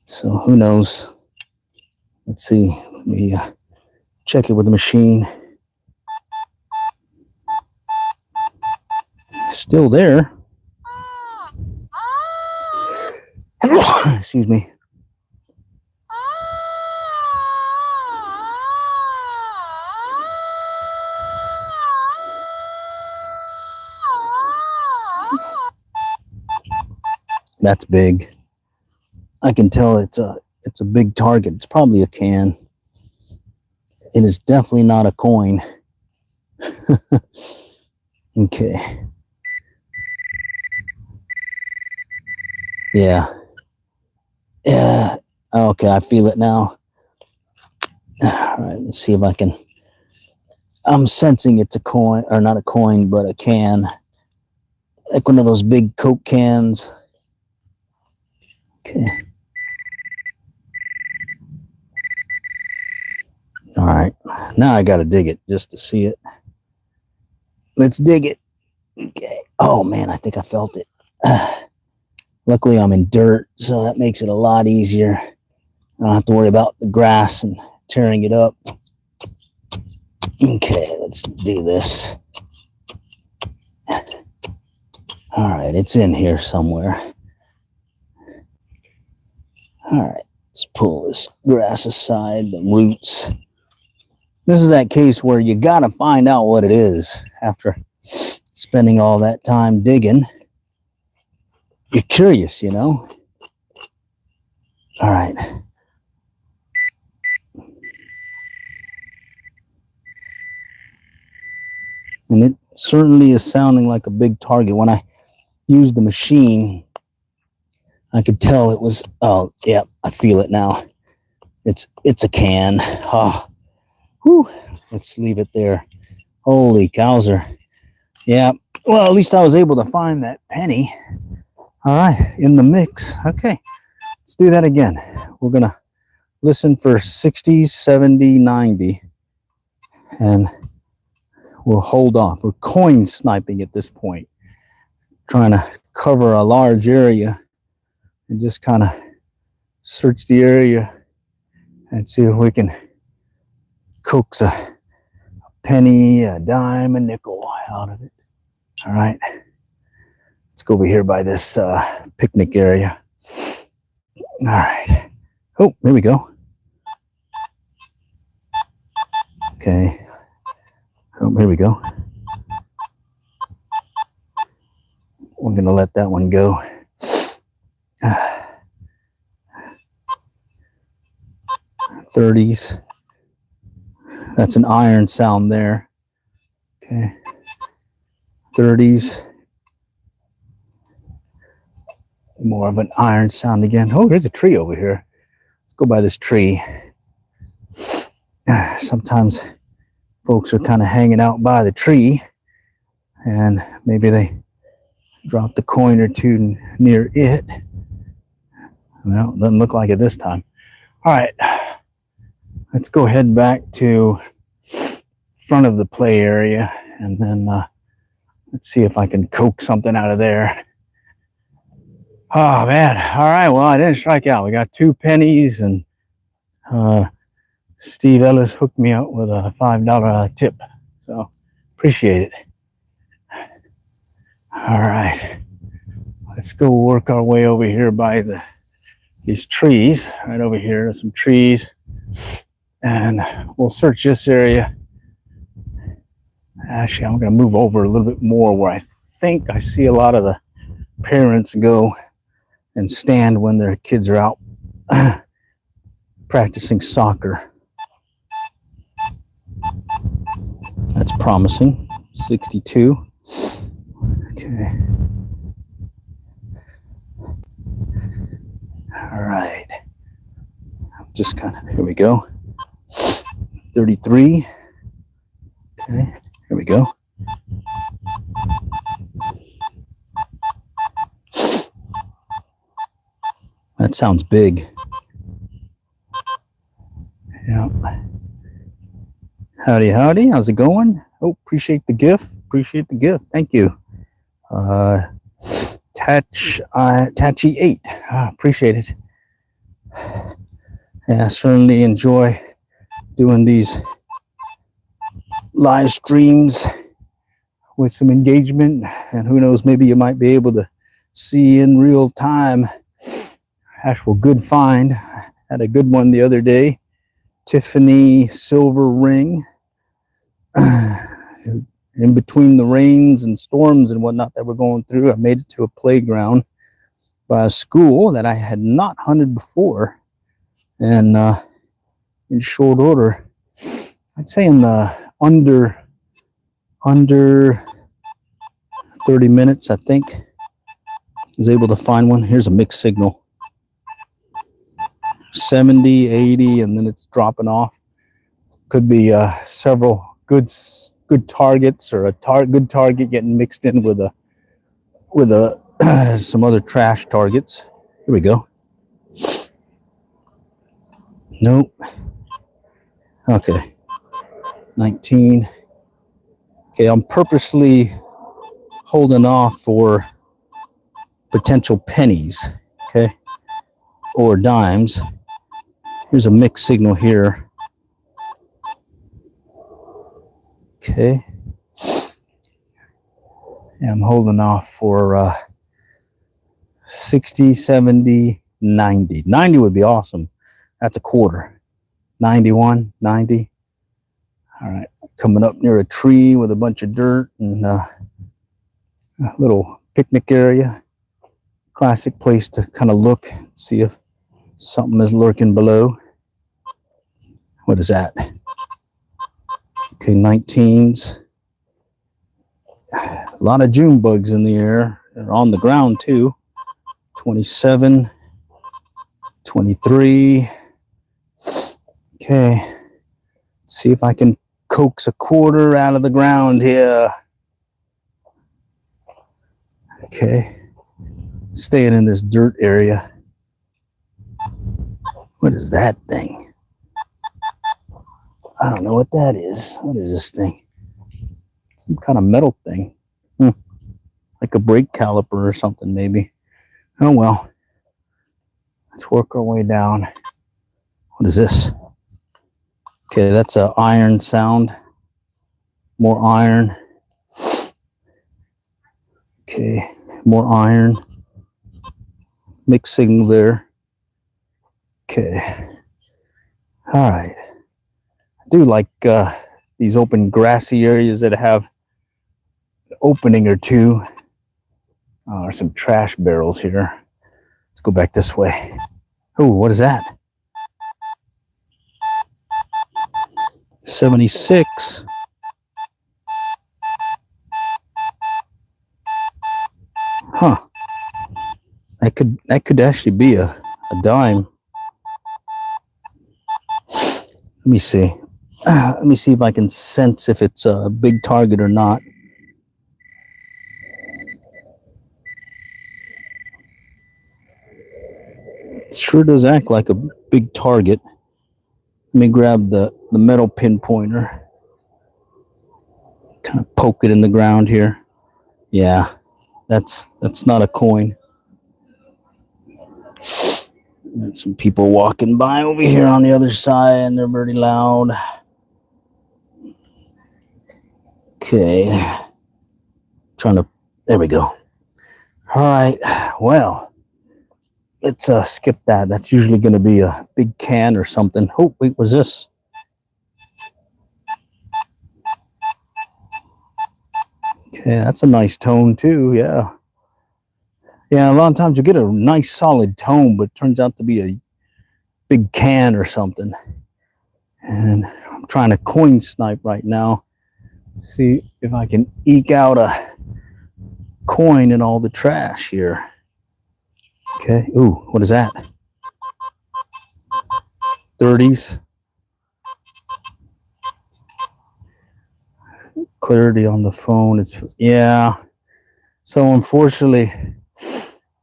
So who knows? Let's see. Let me check it with the machine. Still there. Excuse me. That's big. I can tell it's a big target. It's probably a can. It is definitely not a coin. Okay. Yeah. Yeah. Okay, I feel it now. All right, let's see if I can. I'm sensing it's a coin, or not a coin, but a can. Like one of those big Coke cans. Okay. All right. Now I got to dig it just to see it. Let's dig it. Okay. Oh, man, I think I felt it. Luckily, I'm in dirt, so that makes it a lot easier. I don't have to worry about the grass and tearing it up. Okay, let's do this. All right, it's in here somewhere. All right, let's pull this grass aside, the roots. This is that case where you got to find out what it is after spending all that time digging. You're curious, you know? All right. And it certainly is sounding like a big target. When I used the machine, I could tell it was, oh, yeah, I feel it now. It's a can. Oh, whew. Let's leave it there. Holy cowser. Yeah, well, at least I was able to find that penny. All right, in the mix. Okay, let's do that again. We're going to listen for 60s, 70, 90, and we'll hold off. We're coin sniping at this point, trying to cover a large area and just kind of search the area and see if we can coax a penny, a dime, a nickel out of it. All right, let's go over here by this picnic area. All right. Oh, there we go. Okay. Oh, here we go. We're going to let that one go. 30s. That's an iron sound there. Okay. 30s. More of an iron sound again. Oh, there's a tree over here. Let's go by this tree. Sometimes folks are kind of hanging out by the tree, and maybe they dropped a coin or two near it. Well, doesn't look like it this time. All right, let's go head back to front of the play area, and then let's see if I can coax something out of there. Oh, man. All right, well, I didn't strike out. We got 2 pennies, and Steve Ellis hooked me up with a $5 tip. So, appreciate it. All right. Let's go work our way over here by these trees. Right over here, there's some trees. And we'll search this area. Actually, I'm going to move over a little bit more where I think I see a lot of the parents go and stand when their kids are out practicing soccer. That's promising. 62. Okay. All right. Just kind of, here we go. 33. Okay, here we go. That sounds big. Yeah. Howdy, howdy. How's it going? Oh, appreciate the gift. Appreciate the gift. Thank you. Tachi 8. Appreciate it. Yeah, I certainly enjoy doing these live streams with some engagement, and who knows, maybe you might be able to see in real time actual good find. Had a good one the other day. Tiffany silver ring. In between the rains and storms and whatnot that we're going through, I made it to a playground by a school that I had not hunted before, and in short order, I'd say in the under 30 minutes, I think, was able to find one. Here's a mixed signal. 70, 80, and then it's dropping off. Could be several good targets, or a good target getting mixed in with some other trash targets. Here we go. Nope. Okay. 19. Okay, I'm purposely holding off for potential pennies, okay, or dimes. Here's a mixed signal here. Okay. And I'm holding off for 60, 70, 90. 90 would be awesome. That's a quarter. 91, 90. All right. Coming up near a tree with a bunch of dirt and a little picnic area. Classic place to kind of look, see if something is lurking below. What is that? Okay, 19s. A lot of June bugs in the air. They're on the ground too. 27, 23. Okay, let's see if I can coax a quarter out of the ground here. Okay, staying in this dirt area. What is that thing? I don't know what that is. What is this thing? Some kind of metal thing. Like a brake caliper or something, maybe. Oh well. Let's work our way down. What is this? Okay, that's an iron sound. More iron. Okay, more iron. Mixed signal there. Okay. All right. I do like these open grassy areas that have an opening or two. There's some trash barrels here. Let's go back this way. Oh, what is that? 76. Huh. That could actually be a dime. Let me see. Let me see if I can sense if it's a big target or not. It sure does act like a big target. Let me grab the metal pinpointer. Kind of poke it in the ground here. Yeah, that's not a coin. There's some people walking by over here on the other side, and they're pretty loud. Okay. There we go. All right, well, let's skip that. That's usually going to be a big can or something. Oh, wait, what's this? Okay, that's a nice tone too, yeah. Yeah, a lot of times you get a nice solid tone, but it turns out to be a big can or something. And I'm trying to coin snipe right now. See if I can eke out a coin in all the trash here. Okay, ooh, what is that? 30s. Clarity on the phone. Yeah. So unfortunately,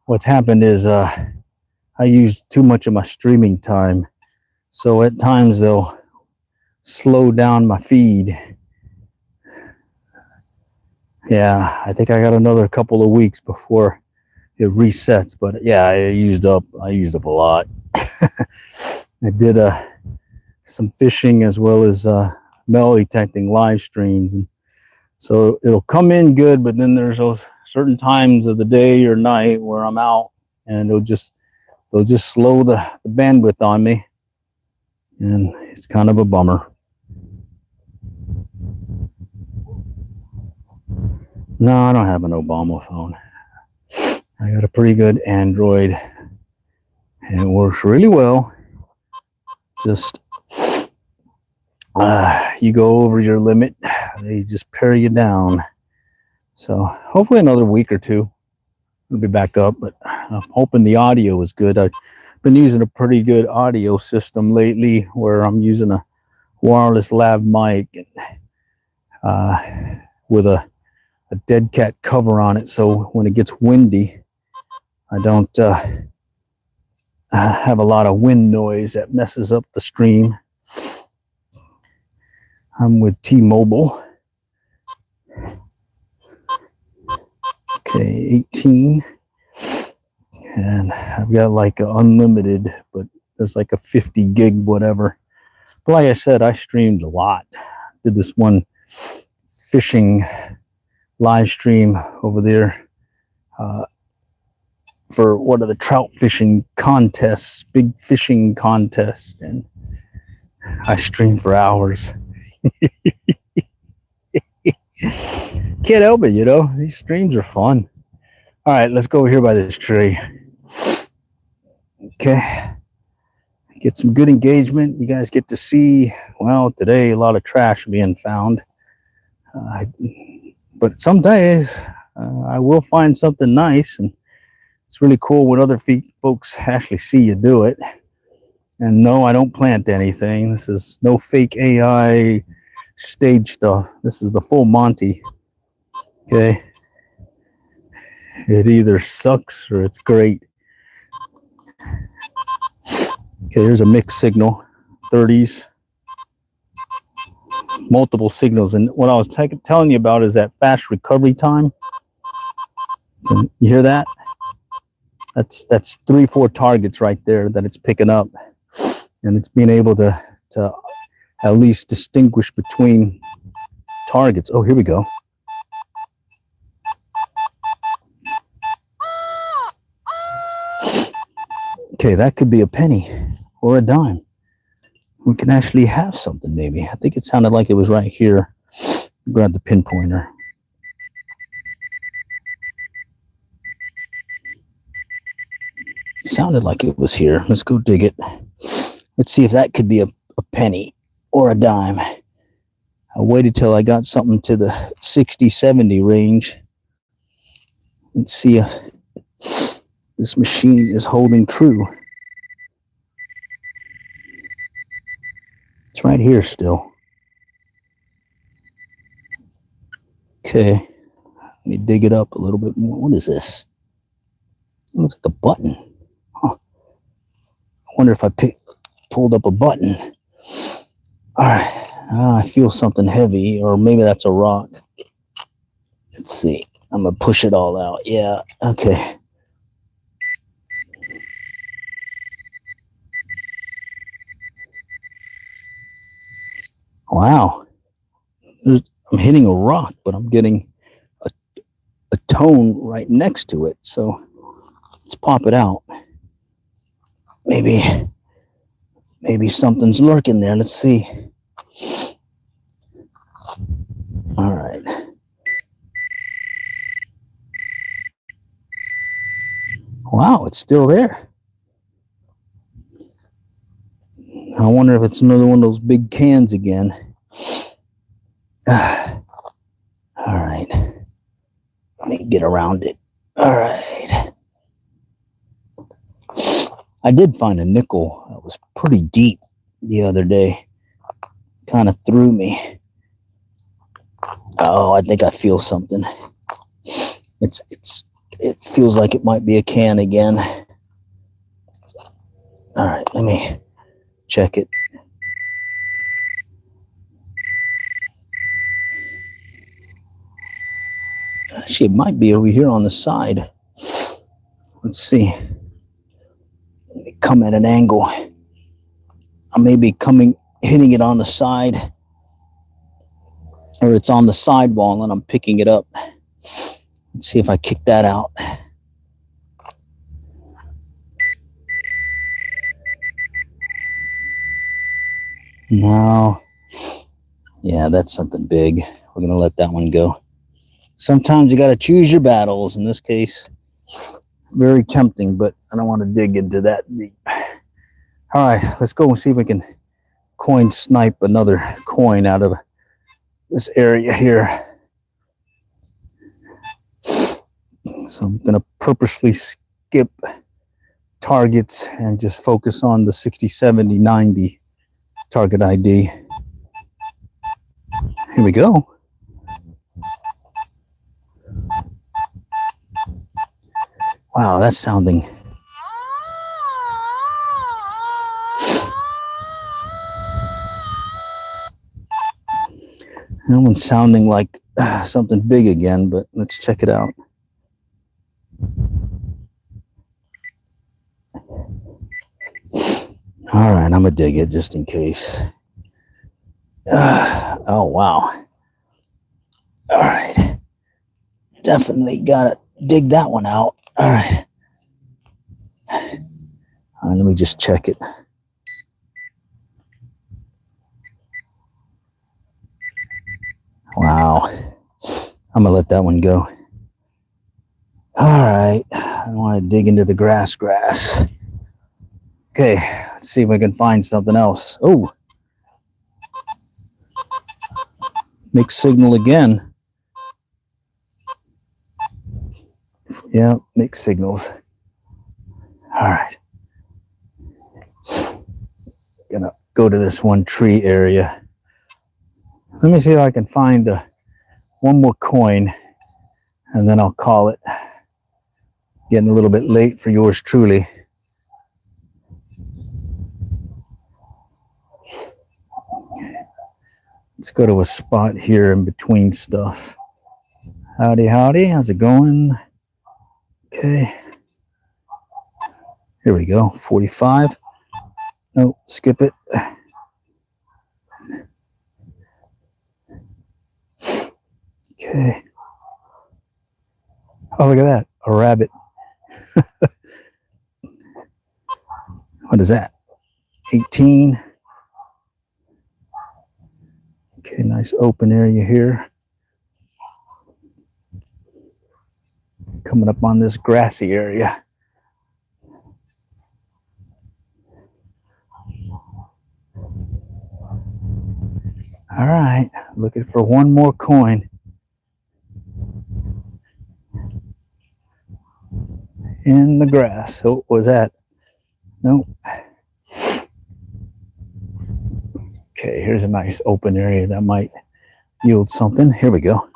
what's happened is I used too much of my streaming time. So at times they'll slow down my feed. Yeah, I think I got another couple of weeks before it resets. But yeah, I used up a lot. I did some fishing as well as metal detecting live streams, and so it'll come in good, but then there's those certain times of the day or night where I'm out, and they'll just slow the bandwidth on me, and it's kind of a bummer. No, I don't have an Obama phone. I got a pretty good Android, and it works really well. Just you go over your limit, they just pare you down. So hopefully another week or two, it'll be back up. But I'm hoping the audio is good. I've been using a pretty good audio system lately, where I'm using a wireless lav mic with a dead cat cover on it, so when it gets windy, I don't have a lot of wind noise that messes up the stream. I'm with T-Mobile. Okay, 18, and I've got like a unlimited, but there's like a 50 gig whatever. But like I said, I streamed a lot. Did this one fishing live stream over there for one of the trout fishing contests, big fishing contest, and I streamed for hours. Can't help it, you know. These streams are fun. All right, let's go over here by this tree. Okay, get some good engagement. You guys get to see, well, today a lot of trash being found, but some days I will find something nice, and it's really cool when other folks actually see you do it. And no, I don't plant anything. This is no fake AI stage stuff. This is the full Monty. Okay, it either sucks or it's great. Okay, here's a mixed signal, 30s, multiple signals. And what I was telling you about is that fast recovery time. You hear that? That's 3-4 targets right there that it's picking up, and it's being able to at least distinguish between targets. Oh, here we go. Okay, that could be a penny or a dime. We can actually have something, maybe. I think it sounded like it was right here. Grab the pinpointer. It sounded like it was here. Let's go dig it. Let's see if that could be a penny or a dime. I waited till I got something to the 60-70 range. Let's see if this machine is holding true. It's right here still. Okay, let me dig it up a little bit more. What is this? It looks like a button. Huh. I wonder if I pulled up a button. All right. I feel something heavy, or maybe that's a rock. Let's see. I'm going to push it all out. Yeah, okay. Wow. I'm hitting a rock, but I'm getting a tone right next to it. So let's pop it out. Maybe something's lurking there. Let's see. All right. Wow, it's still there. I wonder if it's another one of those big cans again. All right. Let me get around it. All right. I did find a nickel that was pretty deep the other day. Kind of threw me. Oh, I think I feel something. It feels like it might be a can again. All right, let me check it. Actually, it might be over here on the side. Let's see. Let me come at an angle. I may be hitting it on the side, or it's on the sidewall and I'm picking it up. Let's see if I kick that out. No. Yeah, that's something big. We're going to let that one go. Sometimes you got to choose your battles. In this case, very tempting, but I don't want to dig into that deep. All right, let's go and see if we can coin snipe another coin out of this area here. So I'm going to purposely skip targets and just focus on the 60, 70, 90 target ID. Here we go. Wow, that's sounding. That one's sounding like something big again, but let's check it out. All right, I'm gonna dig it just in case. Oh, wow. All right. Definitely gotta dig that one out. All right. Let me just check it. Wow. I'm gonna let that one go. All right. I don't want to dig into the grass. Okay, let's see if we can find something else. Oh. Mixed signal again. Yeah, mixed signals. All right. Gonna go to this one tree area. Let me see if I can find one more coin, and then I'll call it. Getting a little bit late for yours truly. Let's go to a spot here in between stuff. Howdy, how's it going? Okay. Here we go, 45. No, skip it. Okay. Oh, look at that, a rabbit. What is that? 18. Okay, nice open area here. Coming up on this grassy area. All right, looking for one more coin. In the grass. Oh, what was that? Nope. Okay, here's a nice open area that might yield something. Here we go.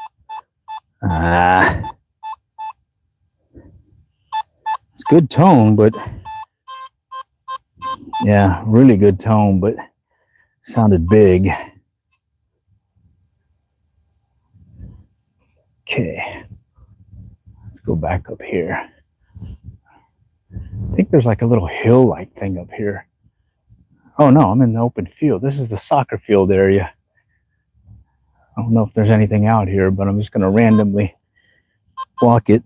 It's good tone, but yeah, really good tone, but sounded big. Okay, let's go back up here. I think there's like a little hill-like thing up here. Oh no, I'm in the open field. This is the soccer field area. I don't know if there's anything out here, but I'm just going to randomly walk it.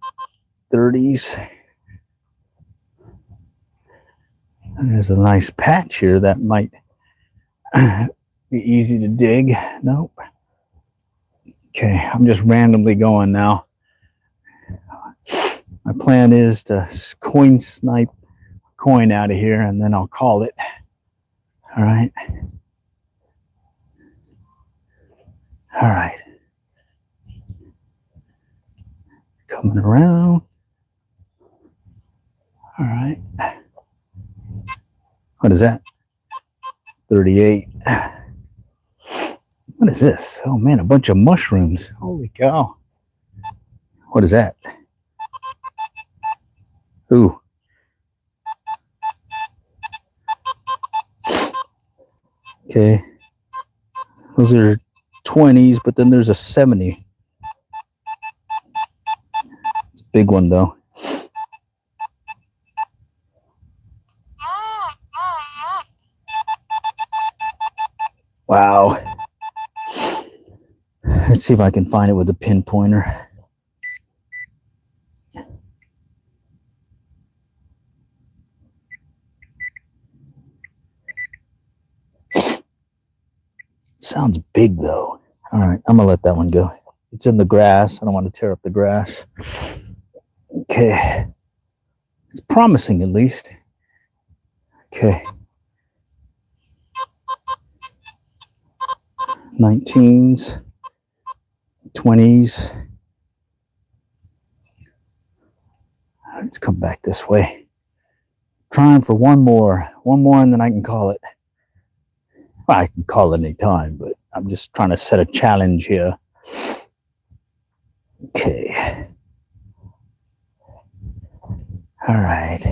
30s. And there's a nice patch here that might be easy to dig. Nope. Okay, I'm just randomly going now. My plan is to coin snipe coin out of here, and then I'll call it. All right. All right. Coming around. All right. What is that? 38. What is this? Oh man, a bunch of mushrooms. Holy cow. What is that? Ooh. Okay. Those are 20s, but then there's a 70. big one though. Wow. Let's see if I can find it with a pinpointer. Sounds big though. All right, I'm gonna let that one go. It's in the grass. I don't want to tear up the grass. Okay. It's promising at least. Okay. 19s, 20s. Let's come back this way. Trying for one more and then I can call it. Well, I can call it any time, but I'm just trying to set a challenge here. Okay. All right.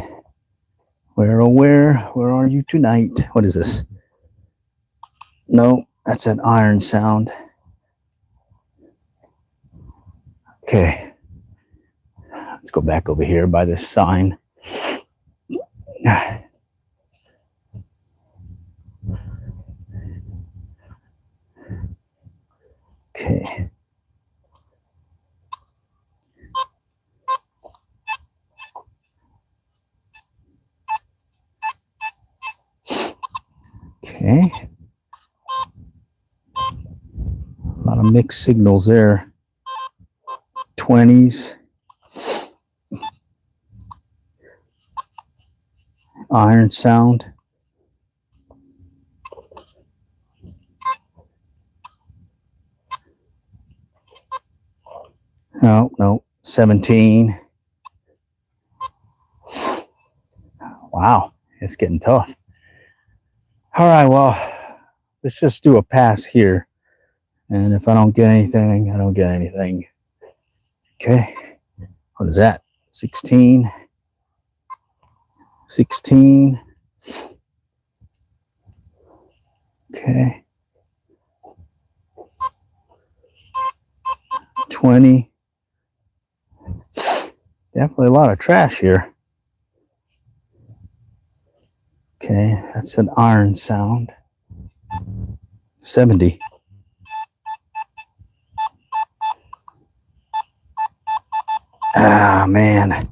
Where are you tonight? What is this? No, that's an iron sound. Okay. Let's go back over here by this sign. Okay. Okay. A lot of mixed signals there. 20s. Iron sound. No. 17. Wow, it's getting tough. All right, well, let's just do a pass here. And if I don't get anything, I don't get anything. Okay. What is that? 16. 16. Okay. 20. Definitely a lot of trash here. Okay, that's an iron sound. 70. Ah, man.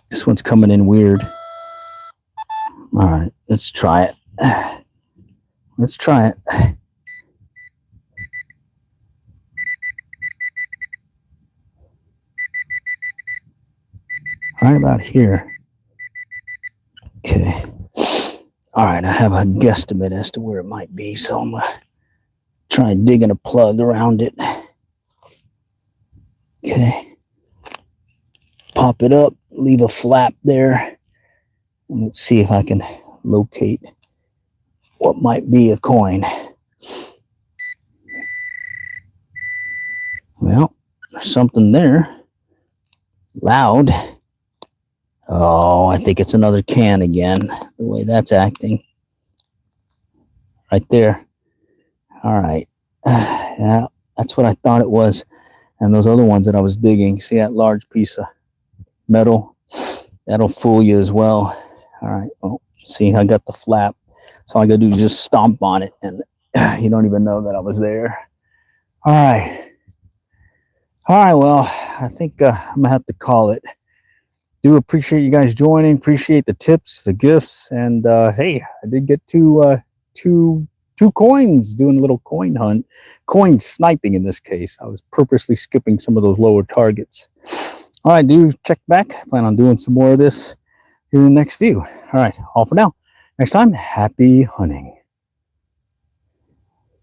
This one's coming in weird. All right, let's try it. Let's try it. Right about here. Okay. All right, I have a guesstimate as to where it might be, so I'm going to try digging a plug around it. Okay. Pop it up, leave a flap there, and let's see if I can locate what might be a coin. Well, there's something there. Loud. Oh, I think it's another can again, the way that's acting. Right there. All right. Yeah, that's what I thought it was. And those other ones that I was digging, see that large piece of metal? That'll fool you as well. All right. Well, see, I got the flap. So all I gotta do is just stomp on it, and you don't even know that I was there. All right. All right, well, I think I'm gonna have to call it. Do appreciate you guys joining. Appreciate the tips, the gifts, and hey, I did get two coins doing a little coin hunt, coin sniping in this case. I was purposely skipping some of those lower targets. All right, do check back. Plan on doing some more of this here in the next few. All right, all for now. Next time, happy hunting.